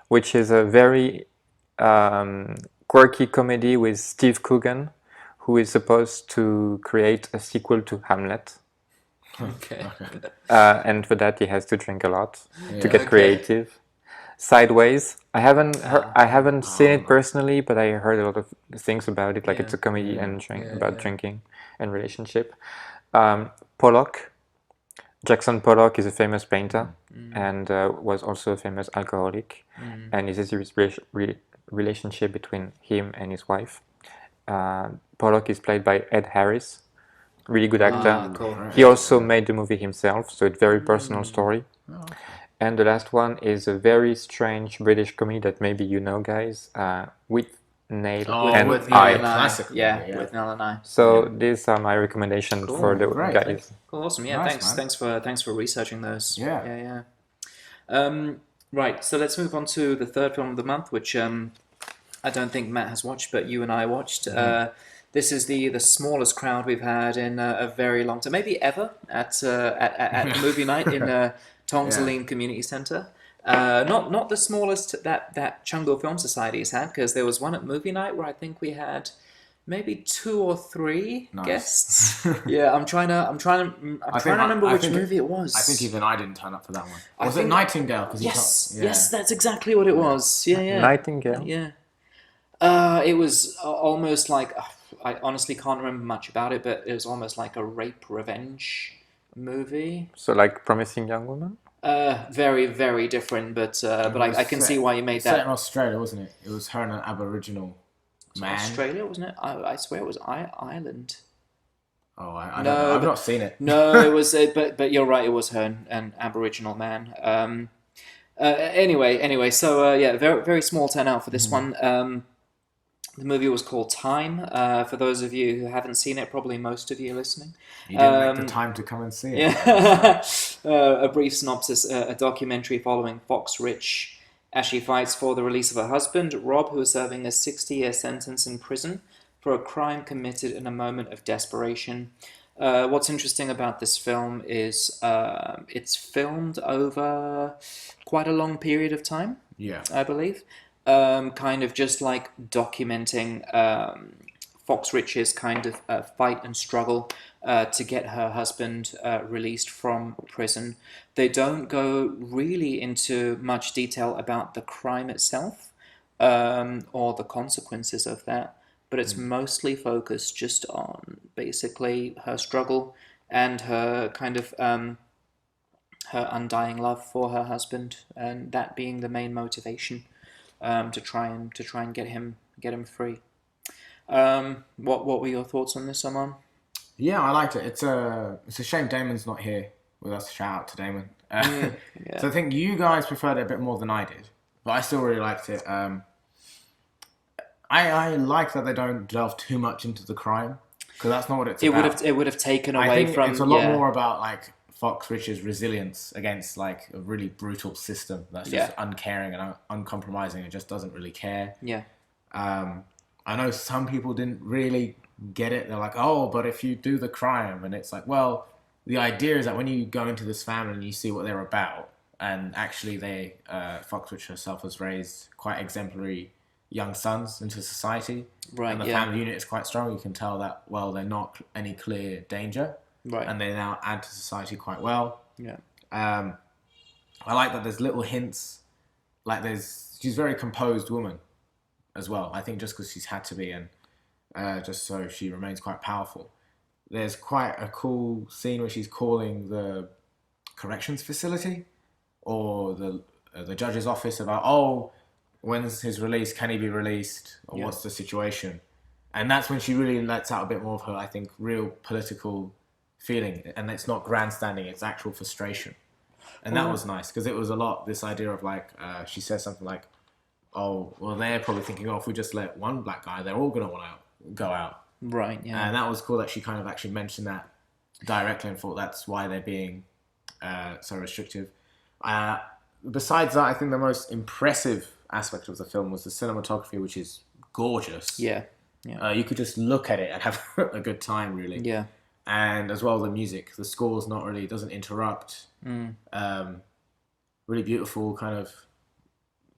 which is a very quirky comedy with Steve Coogan, who is supposed to create a sequel to Hamlet. Okay. And for that, he has to drink a lot to get creative. Sideways, I haven't seen it personally, but I heard a lot of things about it. Like it's a comedy and about drinking and relationship. Pollock, Jackson Pollock is a famous painter and was also a famous alcoholic. And this is a relationship between him and his wife. Pollock is played by Ed Harris, really good actor. Cool. He also made the movie himself, so it's a very personal story. And the last one is a very strange British comedy that maybe you know, guys, with Nail and with I. Neil and I. Classic movie, Yeah, with Neil and I. So these are my recommendations for the Great, guys. Cool, awesome. Yeah, Nice, thanks for researching those. Yeah. Right, so let's move on to the third film of the month, which I don't think Matt has watched, but you and I watched. This is the smallest crowd we've had in a very long time, maybe ever, at the movie night in Tongsaling Community Centre. Not the smallest that Chengdu Film Society has had, because there was one at movie night where I think we had maybe 2 or 3 Nice. guests. Yeah, I'm trying to remember which movie it was. I think even I didn't turn up for that one. I Was it think- Nightingale? Because Yes, that's exactly what it was. Yeah. Nightingale. Yeah. It was almost like I honestly can't remember much about it, but it was almost like a rape revenge movie. So like Promising Young Woman. Very, very different, but I can see why you made Set in that. Australia, wasn't it? It was her and an Aboriginal man. Australia, wasn't it? I swear it was Ireland. Oh, I don't No, know. I've but- not seen it. No, it was, but you're right. It was her, an Aboriginal man. Anyway, so yeah, very very small turnout for this one. The movie was called Time. For those of you who haven't seen it, probably most of you listening. You didn't make the time to come and see it. Yeah. A brief synopsis: a documentary following Fox Rich as she fights for the release of her husband, Rob, who is serving a 60-year sentence in prison for a crime committed in a moment of desperation. What's interesting about this film is it's filmed over quite a long period of time, Yeah. I believe. Kind of just like documenting Fox Rich's kind of fight and struggle to get her husband released from prison. They don't go really into much detail about the crime itself or the consequences of that, but it's mostly focused just on basically her struggle and her kind of her undying love for her husband, and that being the main motivation to try and get him free. What were your thoughts on this, Aman? Yeah, I liked it. It's a shame Damon's not here with us. Shout out to Damon. Yeah. So I think you guys preferred it a bit more than I did, but I still really liked it. I like that they don't delve too much into the crime, because that's not what it's about. It would have taken I away think from it's a lot more about like Fox Rich's resilience against like a really brutal system that's just uncaring and uncompromising and just doesn't really care. Yeah. I know some people didn't really get it. They're like, oh, but if you do the crime, and it's like, well, the idea is that when you go into this family and you see what they're about, and actually Fox Rich herself has raised quite exemplary young sons into society. Right, And the yeah. family unit is quite strong. You can tell that, well, they're not any clear danger. Right. And they now add to society quite well. Yeah. I like that there's little hints. Like she's a very composed woman as well. I think just because she's had to be, and just so she remains quite powerful. There's quite a cool scene where she's calling the corrections facility or the judge's office about, oh, when's his release? Can he be released? Or what's the situation? And that's when she really lets out a bit more of her, I think, real political feeling. And it's not grandstanding, it's actual frustration. And that was nice, because it was a lot, this idea of like, she says something like, oh, well, they're probably thinking, oh, if we just let one black guy, they're all going to want to go out. Right. Yeah. And that was cool that she kind of actually mentioned that directly and thought that's why they're being so restrictive. Besides that, I think the most impressive aspect of the film was the cinematography, which is gorgeous. Yeah. You could just look at it and have a good time, really. Yeah. And as well, the music, the score's not really, doesn't interrupt. Really beautiful kind of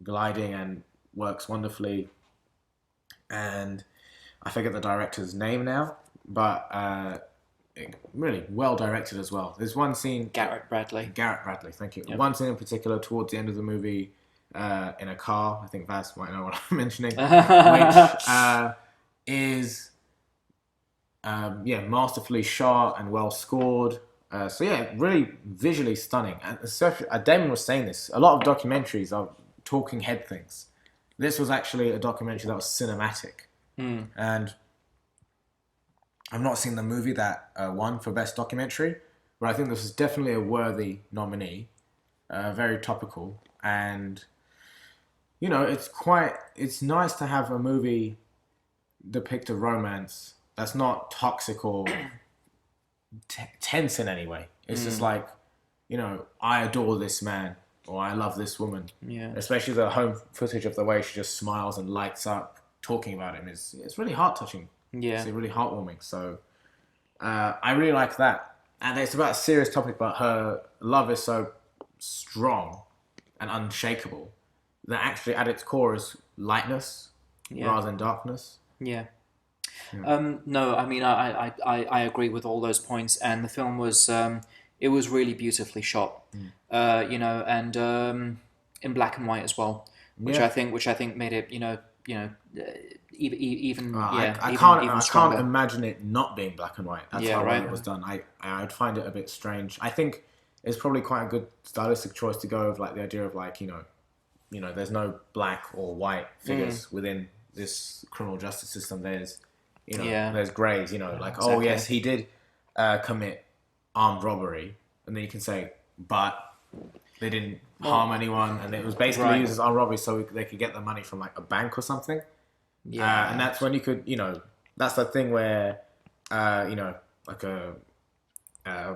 gliding and works wonderfully. And I forget the director's name now, but really well directed as well. There's one scene... Garrett Bradley, thank you. Yep. One scene in particular towards the end of the movie, in a car, I think Vaz might know what I'm mentioning, which is masterfully shot and well scored. So yeah, really visually stunning. And especially, Damon was saying this, a lot of documentaries are talking head things. This was actually a documentary that was cinematic. And I've not seen the movie that won for Best Documentary, but I think this is definitely a worthy nominee. Very topical. And, you know, it's nice to have a movie depict a romance that's not toxic or tense in any way. It's just like, you know, I adore this man or I love this woman. Yeah. Especially the home footage of the way she just smiles and lights up talking about him it's really heart touching. Yeah. It's really heartwarming. So I really like that. And it's about a serious topic, but her love is so strong and unshakable that actually at its core is lightness rather than darkness. Yeah. No, I mean I agree with all those points, and the film was it was really beautifully shot, and in black and white as well, Yeah. which I think made it even I even can't stronger. imagine it not being black and white. That's Yeah, how well right. it was done. I'd find it a bit strange. I think it's probably quite a good stylistic choice to go with like the idea of like there's no black or white figures within this criminal justice system. Yeah, There's grays. Like oh exactly. yes, he did commit armed robbery, and then you can say but they didn't harm anyone, and it was basically Right. used as armed robbery so they could get the money from like a bank or something. And Yeah. that's when you could, that's the thing where, like a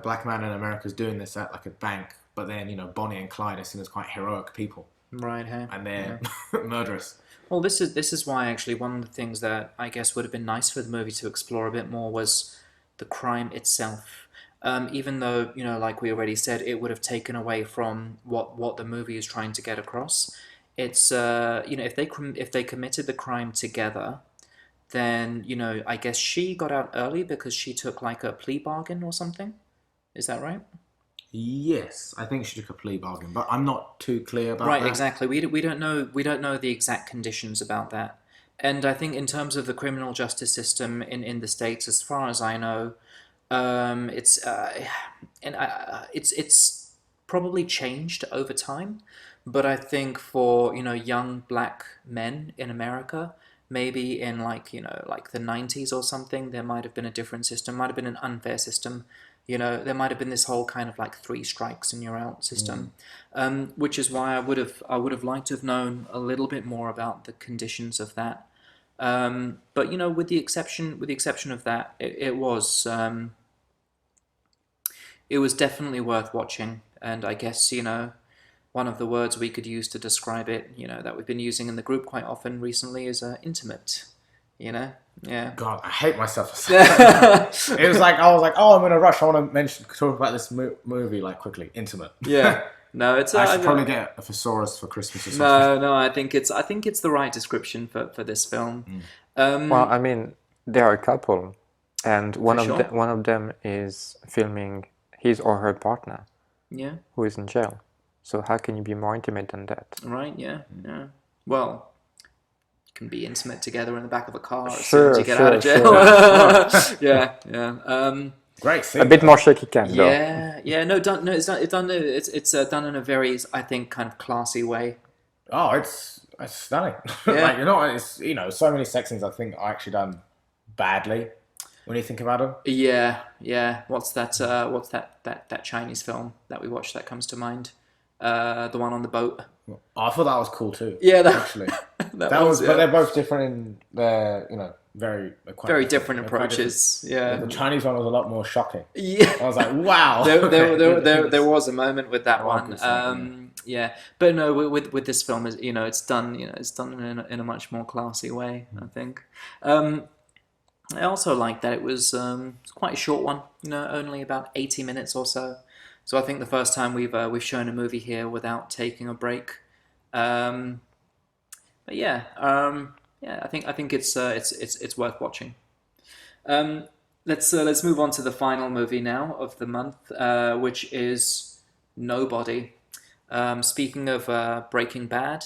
black man in America is doing this at like a bank, but then, Bonnie and Clyde are seen as quite heroic people, Right. Hey. and Yeah. they're murderous. Well, this is why actually one of the things that I guess would have been nice for the movie to explore a bit more was the crime itself. Even though like we already said, it would have taken away from what the movie is trying to get across. It's if they committed the crime together, then I guess she got out early because she took like a plea bargain or something. Is that right? Yes, I think she took a plea bargain, but I'm not too clear about Right, that. exactly. We don't know the exact conditions about that. And I think in terms of the criminal justice system in the States, as far as I know, it's it's probably changed over time. But I think for young black men in America, maybe in like the 90s or something, there might have been a different system, might have been an unfair system. There might have been this whole kind of like three strikes and you're out system, which is why I would have liked to have known a little bit more about the conditions of that. But with the exception of that, it was definitely worth watching. And I guess one of the words we could use to describe it, that we've been using in the group quite often recently is intimate. Yeah. God, I hate myself for saying that. It was like I was like, oh, I'm in a rush. I want to talk about this movie like quickly, intimate. Yeah. No, it's I should probably get a thesaurus for Christmas or something. no. I think it's the right description for this film. Well, I mean, they are a couple, and For sure. one of them is filming his or her partner Yeah. who is in jail. So how can you be more intimate than that? Right. Yeah. Yeah. Well, you can be intimate together in the back of a car as soon as Sure, you get out of sure, jail. sure. Yeah. Yeah. Great A scene. bit more shaky cam though. Yeah, yeah, no, done. No, it's done in a very, I think, kind of classy way. Oh, it's stunning. Yeah. Like it's so many sex scenes I think are actually done badly when you think about them. Yeah, yeah. What's that? What's that Chinese film that we watched that comes to mind? The one on the boat. Oh, I thought that was cool too. Yeah, Actually, that that was, was but they're both different in their, they're quite very different They're quite different. approaches. Yeah, the Yeah, Chinese one was a lot more shocking. yeah. I was like, wow. There was a moment with that Oh, I one. can see that, Yeah, but no, with this film, is it's done in a much more classy way, I think. I also like that it was it's quite a short one. Only about 80 minutes or so. So I think the first time we've shown a movie here without taking a break. Um, but yeah. I think it's worth watching. Um, let's move on to the final movie now of the month, which is Nobody. Speaking of Breaking Bad,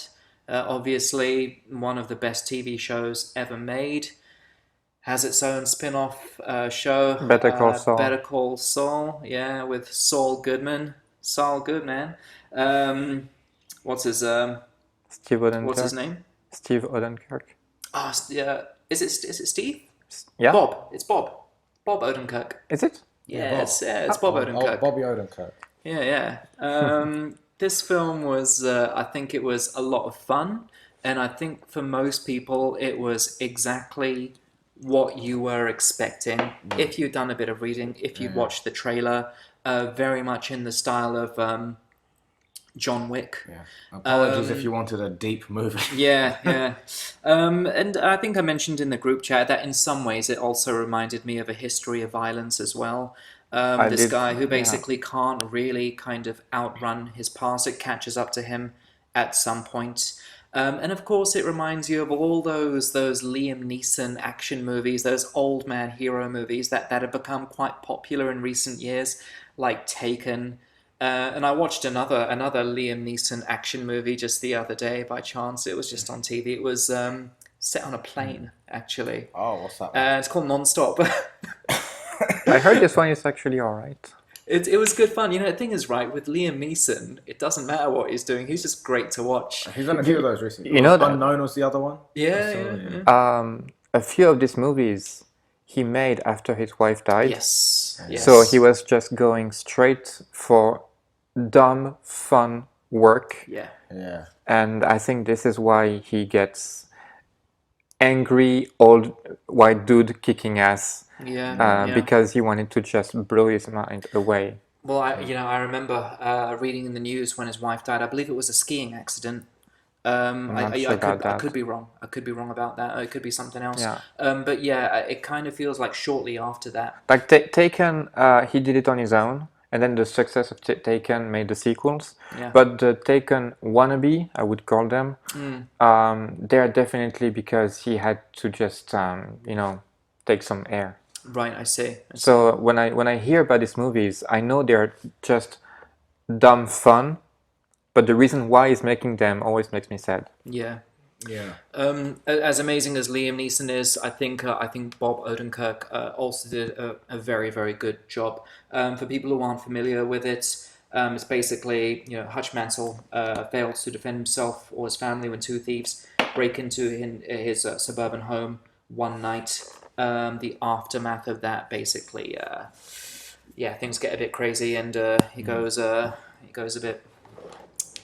obviously one of the best TV shows ever made, has its own spin-off show, Better Call Better Saul. Call Saul, yeah, with Saul Goodman. Saul Goodman. What's his Steve what's his Odenkirk. name? Steve Odenkirk. Yeah. Is it Steve? Yeah. Bob. It's Bob. Bob Odenkirk. Is it? Yeah, it's Bob Odenkirk. Bobby Odenkirk. Yeah. This film was, I think it was a lot of fun, and I think for most people it was exactly what you were expecting if you'd done a bit of reading, if you'd watched the trailer, very much in the style of John Wick. Yeah. Apologies if you wanted a deep movie. Yeah. And I think I mentioned in the group chat that in some ways it also reminded me of A History of Violence as well. I This did, guy who yeah. basically can't really kind of outrun his past. It catches up to him at some point. And of course, it reminds you of all those Liam Neeson action movies, those old man hero movies that have become quite popular in recent years, like Taken. And I watched another Liam Neeson action movie just the other day by chance. It was just on TV. It was set on a plane, actually. Oh, what's that one? It's called Non-Stop. I heard this one is actually all right. It was good fun. You know, the thing is, right, with Liam Neeson, it doesn't matter what he's doing. He's just great to watch. He's done a few of those recently. You know that Unknown was the other one. Yeah, So, yeah, yeah. a few of these movies he made after his wife died. Yes, yes. So he was just going straight for dumb, fun work. Yeah. Yeah. And I think this is why he gets angry old white dude kicking ass Yeah, yeah. because he wanted to just blow his mind away. Well, I remember reading in the news when his wife died. I believe it was a skiing accident. I'm not sure about I that. could be wrong. I could be wrong about that. It could be something else. Yeah. But yeah, it kind of feels like shortly after that. Like Taken, he did it on his own, and then the success of Taken made the sequels. Yeah. But the Taken wannabe, I would call them, they're definitely because he had to just, take some air. Right, I see. So when I hear about these movies, I know they're just dumb fun, but the reason why he's making them always makes me sad. Yeah. Yeah. As amazing as Liam Neeson is, I think Bob Odenkirk also did a very, very good job. For people who aren't familiar with it, it's basically, Hutch Mansell fails to defend himself or his family when two thieves break into his suburban home one night. The aftermath of that, basically, things get a bit crazy, and he goes a bit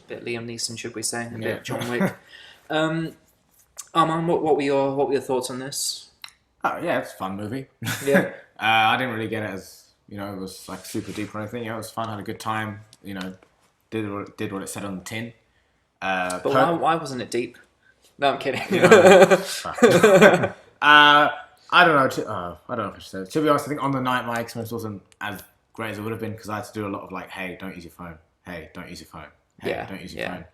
Liam Neeson, should we say, a bit John Wick. Arman, what were your thoughts on this? Oh yeah, it's a fun movie. Yeah. I didn't really get it as it was like super deep or anything. It was fun, had a good time. Did what it said on the tin. But why wasn't it deep? No, I'm kidding. I don't know. I don't know if I should say it. To be honest, I think on the night my experience wasn't as great as it would have been because I had to do a lot of like, hey, don't use your phone. Hey, don't use your phone. Hey, don't use your phone.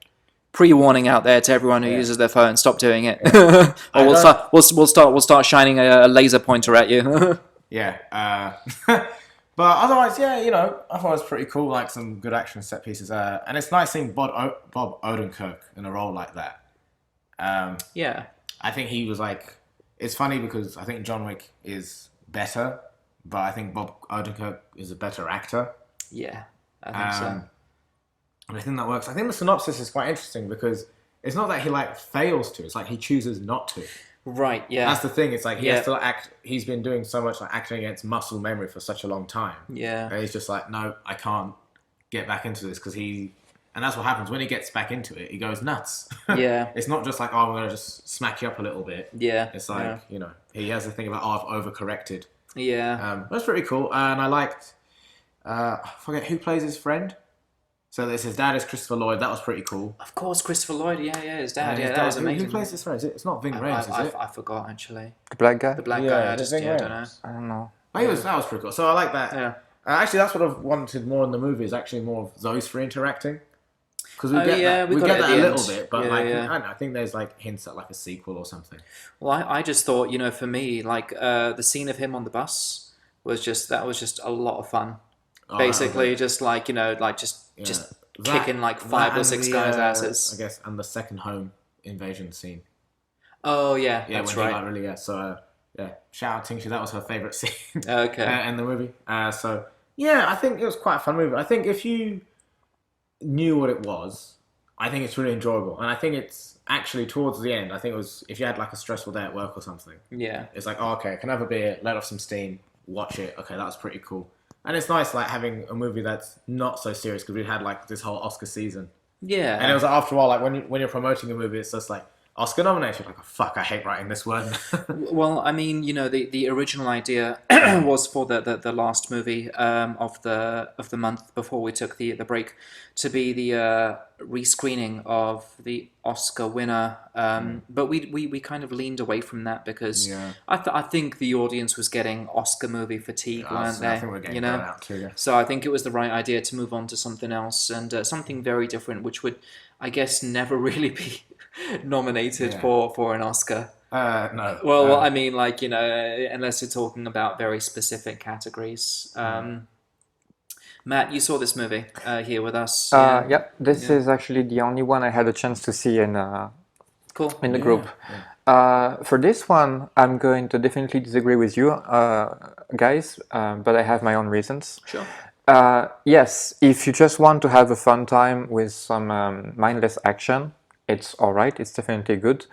Pre-warning out there to everyone who uses their phone: stop doing it, or we'll start shining a laser pointer at you. Yeah. But otherwise, yeah, I thought it was pretty cool. Like some good action set pieces. And it's nice seeing Bob Odenkirk in a role like that. Yeah. I think he was like. It's funny because I think John Wick is better, but I think Bob Odenkirk is a better actor. Yeah, I think so. And I think that works. I think the synopsis is quite interesting because it's not that he like fails to; it's like he chooses not to. Right. Yeah. That's the thing. It's like he has to act. He's been doing so much like acting against muscle memory for such a long time. Yeah. And he's just like, no, I can't get back into this because And that's what happens when he gets back into it. He goes nuts. Yeah. It's not just like, oh, I'm going to just smack you up a little bit. Yeah. It's like, he has the thing about, oh, I've overcorrected. Yeah. That's pretty cool. And I liked, I forget who plays his friend. So his dad is Christopher Lloyd. That was pretty cool. Of course, Christopher Lloyd. Yeah, his dad. That was amazing. Who plays his friend? It's not Ving Rhames, is it? I forgot, actually. The black guy? The black guy. I don't know. I don't know. That was pretty cool. So I like that. Yeah. Actually, that's what I've wanted more in the movie, is actually more of those three interacting. Because we Oh, get yeah, that, we we got get it at that a the little end. bit, but Yeah, like yeah. I don't know, I think there's like hints at like a sequel or something. Well, I just thought, for me, like the scene of him on the bus was just a lot of fun. Basically, just like just kicking like 5 or 6 guys' asses. I guess, and the second home invasion scene. Oh yeah, Yeah, that's when right. he like really so shout out Tingsha, that was her favourite scene Okay. in the movie. So yeah, I think it was quite a fun movie. I think if you knew what it was, I think it's really enjoyable. And I think it's actually towards the end, I think it was if you had like a stressful day at work or something. Yeah. It's like, oh, okay, I can have a beer, let off some steam, watch it. Okay, that was pretty cool. And it's nice like having a movie that's not so serious because we had like this whole Oscar season. Yeah. And it was like, after a while, like when you're promoting a movie, it's just like Oscar nomination. Like, oh, fuck, I hate writing this word. Well, I mean, the original idea was for the last movie of the month before we took the break to be the rescreening of the Oscar winner, but we kind of leaned away from that because Yeah. I think the audience was getting Oscar movie fatigue, weren't I they? think we're getting You burnt know, out too. Yeah. so I think it was the right idea to move on to something else and something very different, which would, I guess, never really be nominated Yeah. for an Oscar. No. Well, I mean, like, unless you're talking about very specific categories. Matt, you saw this movie here with us, yeah? Yeah, this Yeah. is actually the only one I had a chance to see Cool. in the Yeah. group. Yeah. For this one, I'm going to definitely disagree with you, guys, but I have my own reasons. Sure. Yes, if you just want to have a fun time with some mindless action, it's all right. It's definitely good.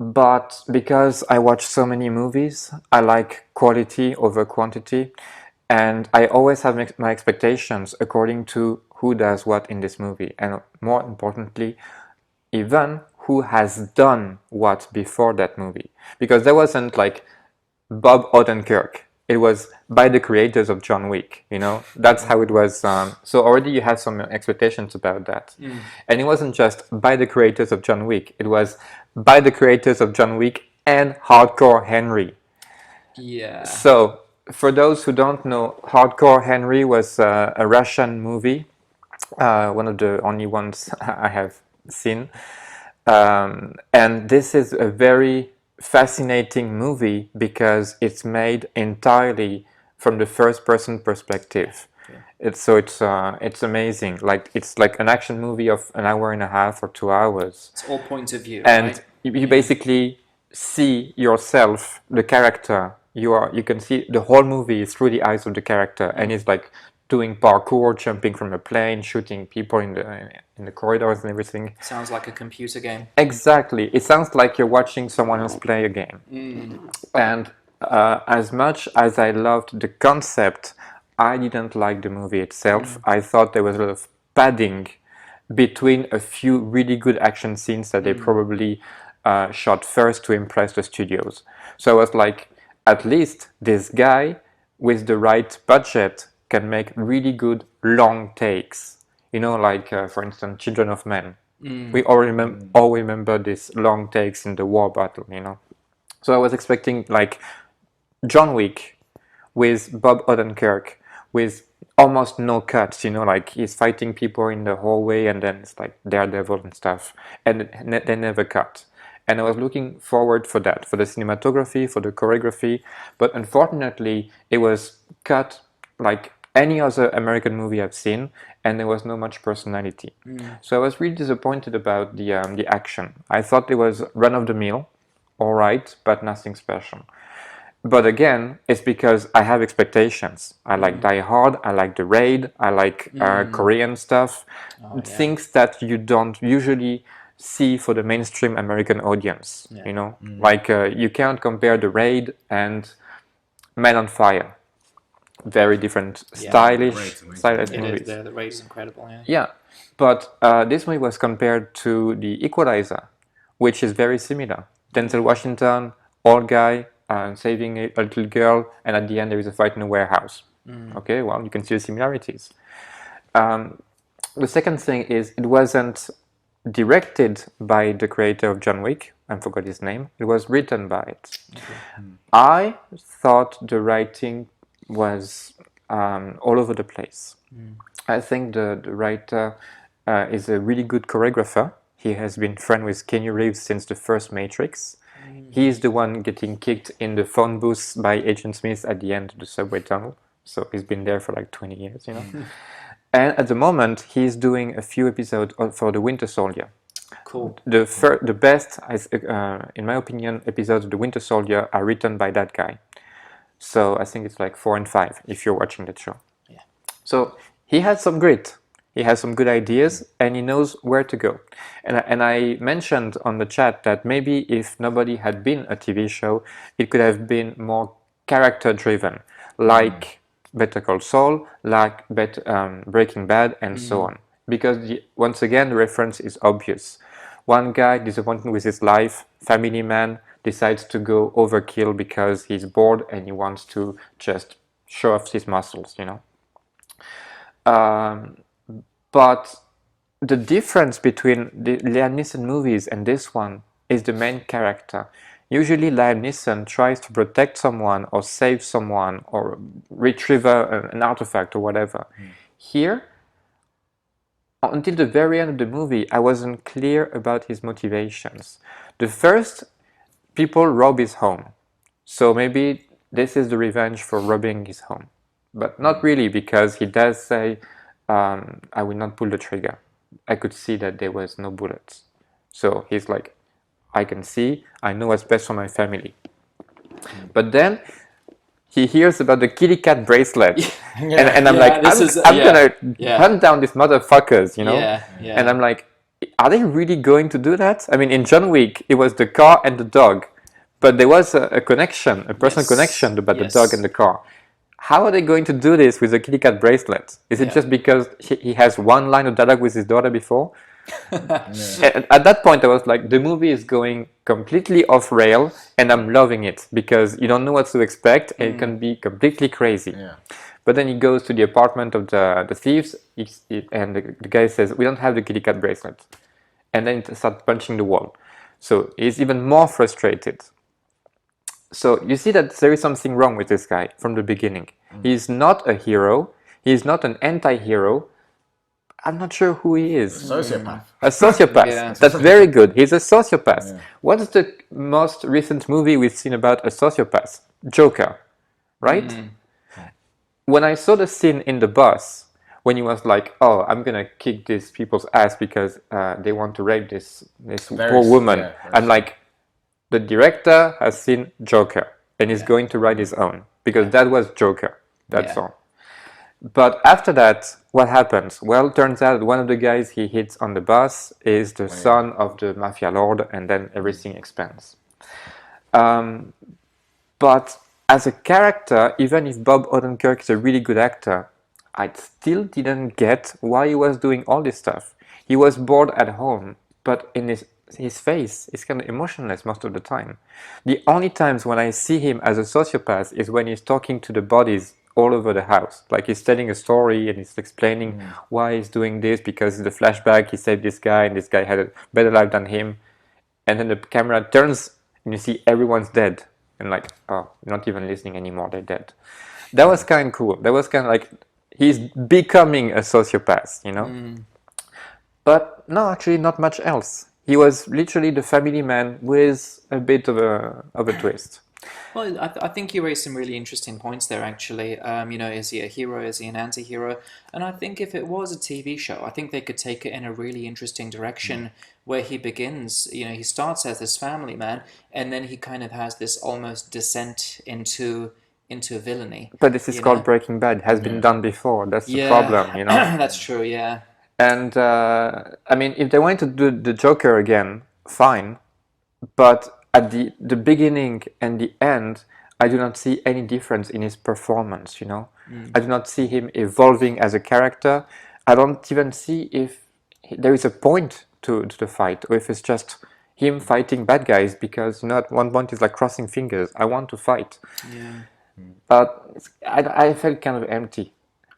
But because I watch so many movies, I like quality over quantity, and I always have my expectations according to who does what in this movie, and more importantly, even who has done what before that movie. Because there wasn't like Bob Odenkirk. It was by the creators of John Wick, That's how it was. So already you have some expectations about that. And it wasn't just by the creators of John Wick. It was by the creators of John Wick and Hardcore Henry. Yeah. So for those who don't know, Hardcore Henry was a Russian movie, one of the only ones I have seen. And this is a very fascinating movie because it's made entirely from the first person perspective. It's amazing. Like it's like an action movie of an hour and a half or 2 hours, It's all point of view, and right? you basically see yourself, the character. You can see the whole movie through the eyes of the character, and he's like doing parkour, jumping from a plane, shooting people in the corridors and everything. Sounds like a computer game. Exactly. It sounds like you're watching someone else play a game. And as much as I loved the concept, I didn't like the movie itself. I thought there was a lot of padding between a few really good action scenes that they probably shot first to impress the studios. So I was like, at least this guy with the right budget can make really good long takes. Like for instance, Children of Men. We all remember these long takes in the war battle. So I was expecting like John Wick with Bob Odenkirk with almost no cuts, like he's fighting people in the hallway and then it's like Daredevil and stuff, and they never cut. And I was looking forward for that, for the cinematography, for the choreography, but unfortunately it was cut like any other American movie I've seen, and there was no much personality. So I was really disappointed about the action. I thought it was run of the mill, all right, but nothing special. But again, it's because I have expectations. I like Die Hard, I like The Raid, I like Korean stuff, things that you don't usually see for the mainstream American audience. Like you can't compare The Raid and Man on Fire. Very different, stylish It movies. is. The rate is incredible. Yeah. Yeah, but this movie was compared to The Equalizer, which is very similar. Denzel Washington, old guy, saving a little girl, and at the end there is a fight in a warehouse. Okay, well, you can see the similarities. The second thing is it wasn't directed by the creator of John Wick. I forgot his name. It was written by it. I thought the writing was all over the place. I think the writer is a really good choreographer. He has been friends with Keanu Reeves since the first Matrix. He is the one getting kicked in the phone booth by Agent Smith at the end of the subway tunnel. So he's been there for like 20 years. And at the moment, he's doing a few episodes for The Winter Soldier. Cool. The best, in my opinion, episodes of The Winter Soldier are written by that guy. So I think it's like 4 and 5 if you're watching that show. Yeah. So he has some grit. He has some good ideas and he knows where to go. And I mentioned on the chat that maybe if nobody had been a TV show, it could have been more character driven, like Better Call Saul, like Breaking Bad, and so on. Because once again, the reference is obvious. One guy disappointed with his life, family man, decides to go overkill because he's bored and he wants to just show off his muscles. But the difference between the Liam Neeson movies and this one is the main character. Usually Liam Neeson tries to protect someone or save someone or retrieve an artifact or whatever. Here, until the very end of the movie, I wasn't clear about his motivations. The first, people rob his home. So maybe this is the revenge for robbing his home. But not really, because he does say, I will not pull the trigger. I could see that there was no bullets. So he's like, I can see, I know what's best for my family. But then he hears about the kitty cat bracelet. And I'm Yeah, like, this is- I'm yeah, gonna yeah. hunt down these motherfuckers, you know? Yeah, yeah. And I'm like, are they really going to do that? I mean, in John Wick, it was the car and the dog. But there was a connection, a personal Yes, connection about the yes. dog and the car. How are they going to do this with the kitty cat bracelet? Is it Yeah. just because he has one line of dialogue with his daughter before? At that point, I was like, the movie is going completely off rail, and I'm loving it because you don't know what to expect, and it can be completely crazy. Yeah. But then he goes to the apartment of the thieves, and the guy says, "We don't have the kitty cat bracelet," and then it starts punching the wall. So he's even more frustrated. So you see that there is something wrong with this guy from the beginning. He's not a hero. He's not an anti-hero. I'm not sure who he is. Sociopath. A sociopath. Yeah. That's very good. He's a sociopath. What's the most recent movie we've seen about a sociopath? Joker, right? When I saw the scene in the bus, when he was like, "Oh, I'm gonna kick these people's ass because they want to rape this poor woman," yeah, very I'm like, the director has seen Joker and is going to write his own because that was Joker. That's Yeah. all. But after that, what happens? Well, turns out one of the guys he hits on the bus is the son of the mafia lord, and then everything expands. But as a character, even if Bob Odenkirk is a really good actor, I still didn't get why he was doing all this stuff. He was bored at home, but in his face is kind of emotionless most of the time. The only times when I see him as a sociopath is when he's talking to the bodies all over the house. Like he's telling a story and he's explaining why he's doing this, because in the flashback he saved this guy and this guy had a better life than him. And then the camera turns and you see everyone's dead. And like, oh, you're not even listening anymore, they're dead. That was kind of cool. That was kind of like, he's becoming a sociopath, you know? But no, actually not much else. He was literally the family man with a bit of a twist. Well, I think you raised some really interesting points there, actually. Is he a hero? Is he an anti-hero? And I think if it was a TV show, I think they could take it in a really interesting direction where he begins, he starts as this family man, and then he kind of has this almost descent into villainy. But this is called Breaking Bad. It has been done before. That's the problem, you know? That's true, yeah. And I mean, if they want to do the Joker again, fine. But at the beginning and the end, I do not see any difference in his performance, you know? I do not see him evolving as a character. I don't even see if there is a point to the fight, or if it's just him fighting bad guys because, at one point he's like crossing fingers. I want to fight. Yeah. But I felt kind of empty.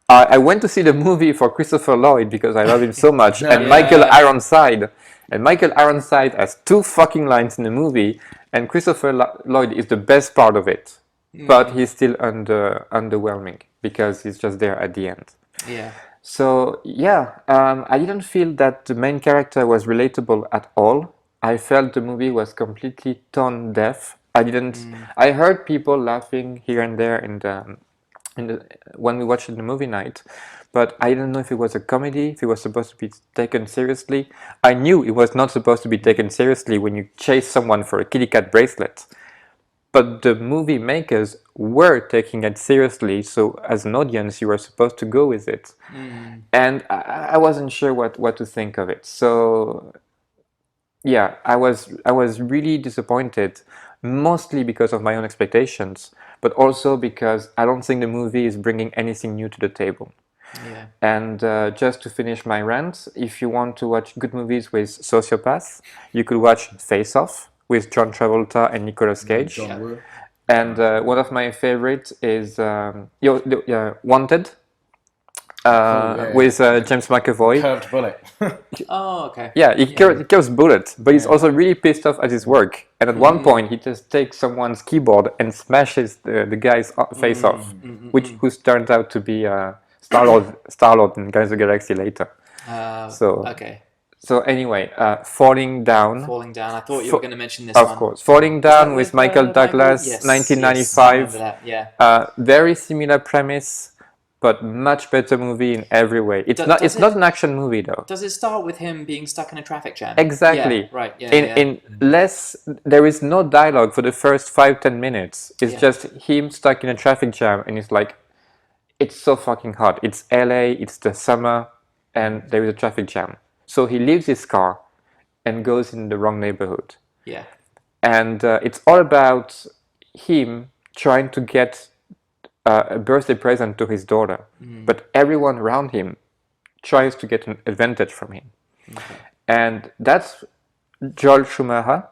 I went to see the movie for Christopher Lloyd because I love him so much, and Michael Ironside. And Michael Ironside has 2 fucking lines in the movie, and Christopher Lloyd is the best part of it. But he's still underwhelming because he's just there at the end. Yeah. So yeah, I didn't feel that the main character was relatable at all. I felt the movie was completely tone deaf. I didn't. I heard people laughing here and there when we watched it in the movie night, but I didn't know if it was a comedy, if it was supposed to be taken seriously. I knew it was not supposed to be taken seriously when you chase someone for a kitty cat bracelet. But the movie makers were taking it seriously, so as an audience, you were supposed to go with it. And I wasn't sure what to think of it. So yeah, I was really disappointed, mostly because of my own expectations, but also because I don't think the movie is bringing anything new to the table. Yeah. And just to finish my rant, if you want to watch good movies with sociopaths, you could watch Face Off with John Travolta and Nicolas Cage. John Woo. And one of my favorites is Wanted. yeah, with yeah. James McAvoy. Curved bullet. Oh, okay. Yeah, he kills bullets, but he's also really pissed off at his work. And at one point, he just takes someone's keyboard and smashes the guy's face off, which who turns out to be Star-Lord in Guardians of the Galaxy later. So Okay. so anyway, Falling Down. Falling Down. I thought you were going to mention this Of one. course, Falling Is that Down with Michael Douglas, Yes, 1995. yes, I remember that. Yeah. Very similar premise, but much better movie in every way. It's not. It's not an action movie though. Does it start with him being stuck in a traffic jam? Exactly. Yeah, right. Yeah. In less, there is no dialogue for the first 5-10 minutes. It's just him stuck in a traffic jam, and it's like, it's so fucking hot. It's LA. It's the summer, and there is a traffic jam. So he leaves his car and goes in the wrong neighborhood. Yeah. And it's all about him trying to get a birthday present to his daughter, but everyone around him tries to get an advantage from him. And that's Joel Schumacher,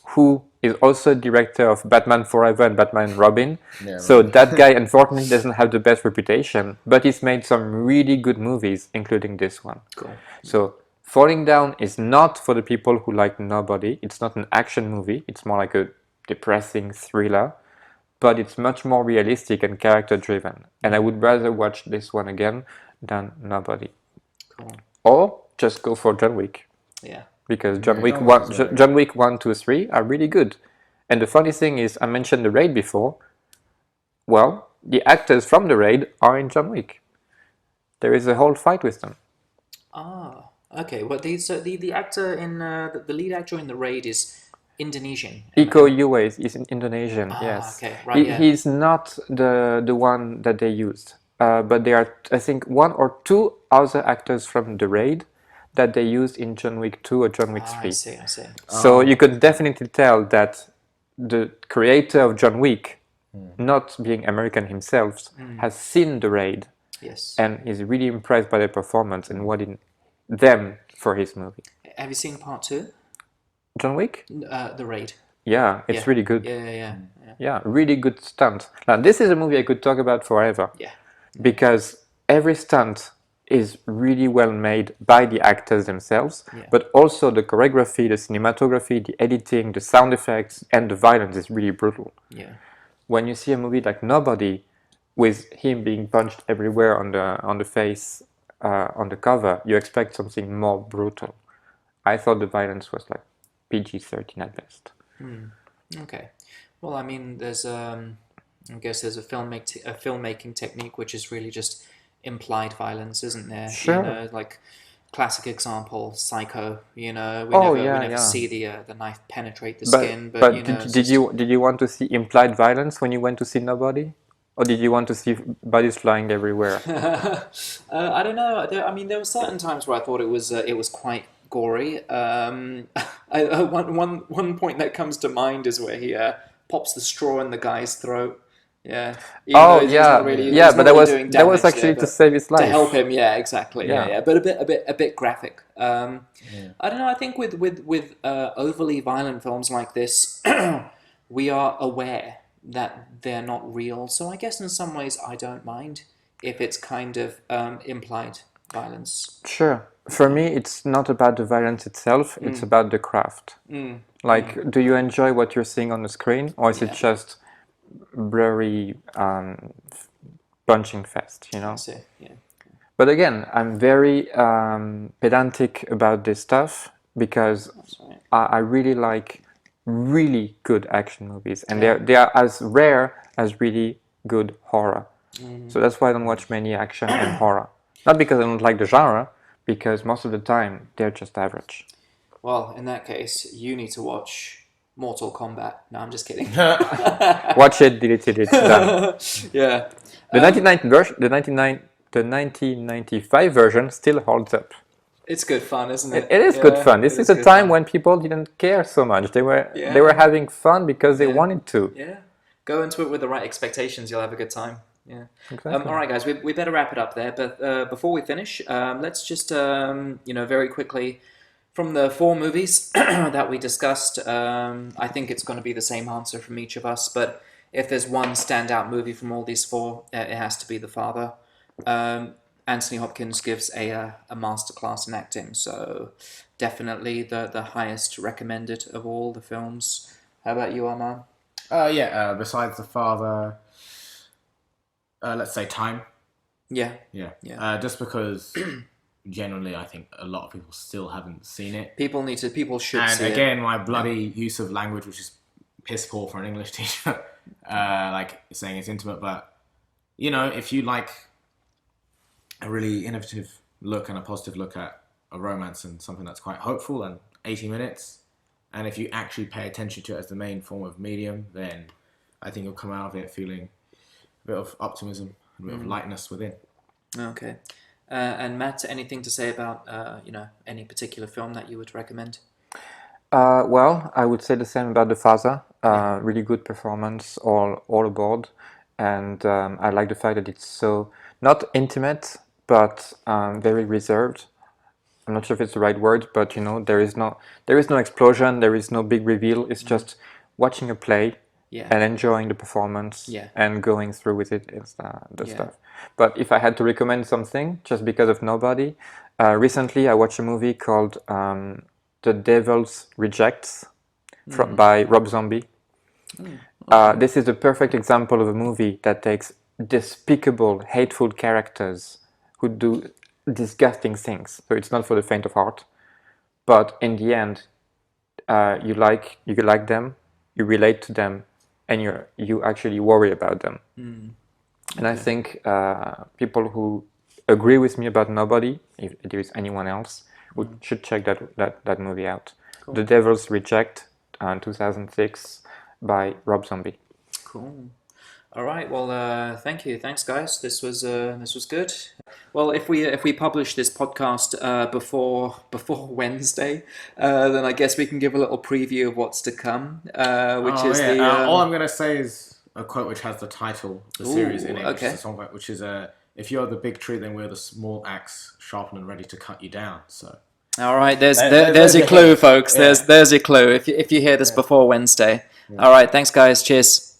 who is also director of Batman Forever and Batman and Robin. So that guy unfortunately doesn't have the best reputation, but he's made some really good movies, including this one. Cool. So Falling Down is not for the people who like Nobody. It's not an action movie. It's more like a depressing thriller, but it's much more realistic and character driven. And I would rather watch this one again than Nobody. Cool. Or just go for John Wick. Yeah. Because John Wick 1, 2, 3 are really good. And the funny thing is, I mentioned The Raid before. Well, the actors from The Raid are in John Wick. There is a whole fight with them. Ah. Okay. Well, the actor in the lead actor in The Raid is Indonesian. Iko Uwais is Indonesian. Yes. Okay. Right. He's not the one that they used. But there are, I think, 1 or 2 other actors from The Raid that they used in John Wick 2 or John Wick 3. I see. So you could definitely tell that the creator of John Wick, not being American himself, has seen The Raid. Yes. And is really impressed by their performance and wanting them for his movie. Have you seen part 2? John Wick? The Raid. Yeah, it's really good. Yeah. Really good stunt. Now, this is a movie I could talk about forever. Yeah. Because every stunt is really well made by the actors themselves, but also the choreography, the cinematography, the editing, the sound effects, and the violence is really brutal. Yeah. When you see a movie like Nobody, with him being punched everywhere on the face, on the cover, you expect something more brutal. I thought the violence was like PG-13 at best. Okay. Well, I mean, there's I guess there's a filmmaking technique which is really just implied violence, isn't there? Sure. You know, like classic example, Psycho. You know, we never see the knife penetrate the skin. But you know, did you want to see implied violence when you went to see Nobody, or did you want to see bodies flying everywhere? I don't know. I mean, there were certain times where I thought it was quite gory. One point that comes to mind is where he pops the straw in the guy's throat. Yeah. But that was actually to save his life. To help him, yeah, exactly. Yeah. But a bit graphic. I don't know. I think with overly violent films like this, we are aware that they're not real. So I guess in some ways I don't mind if it's kind of implied violence. Sure. For me, it's not about the violence itself. It's about the craft. Like, do you enjoy what you're seeing on the screen, or is it just blurry punching fest, you know? I see, yeah. But again, I'm very pedantic about this stuff because I really like really good action movies, and they are as rare as really good horror. So that's why I don't watch many action and horror. Not because I don't like the genre, because most of the time they're just average. Well, in that case, you need to watch Mortal Kombat. No, I'm just kidding. Watch it, delete it, it's done. Yeah. The 1995 version still holds up. It's good fun, isn't it? It is good fun. This is a time when people didn't care so much. They were having fun because they wanted to. Yeah. Go into it with the right expectations. You'll have a good time. Yeah. Exactly. All right, guys. We better wrap it up there. But before we finish, let's just very quickly, from the 4 movies that we discussed, I think it's going to be the same answer from each of us. But if there's one standout movie from all these 4, it has to be The Father. Anthony Hopkins gives a masterclass in acting. So definitely the highest recommended of all the films. How about you, Arman? Besides The Father, let's say Time. Yeah, Yeah. yeah. Just because generally I think a lot of people still haven't seen it. People should And see it. again, my bloody use of language, which is piss poor for an English teacher, like saying it's intimate, but you know, if you like a really innovative look and a positive look at a romance and something that's quite hopeful and 80 minutes, and if you actually pay attention to it as the main form of medium, then I think you'll come out of it feeling a bit of optimism and a bit of lightness within. Okay. And Matt, anything to say about any particular film that you would recommend? Well, I would say the same about The Father. Really good performance, all aboard, and I like the fact that it's so not intimate, but very reserved. I'm not sure if it's the right word, but there is no explosion, there is no big reveal. It's just watching a play Yeah. and enjoying the performance Yeah. and going through with it is the Yeah. stuff. But if I had to recommend something, just because of nobody, recently I watched a movie called The Devil's Rejects by Rob Zombie. This is a perfect example of a movie that takes despicable, hateful characters who do disgusting things. So it's not for the faint of heart. But in the end, you like them, you relate to them, and you actually worry about them. And I think people who agree with me about Nobody, if there is anyone else, should check that movie out. Cool. The Devil's Reject, 2006, by Rob Zombie. Cool. All right. Well, thank you. Thanks, guys. This was good. Well, if we publish this podcast before Wednesday, then I guess we can give a little preview of what's to come, which is the. All I'm gonna say is a quote which has the title, the series in it, which okay. is a song, which is if you're the big tree, then we're the small axe, sharpened and ready to cut you down. So. All right. There's there's your your clue, hint. folks. Yeah. There's your clue. If you hear this before Wednesday. All right. Thanks, guys. Cheers.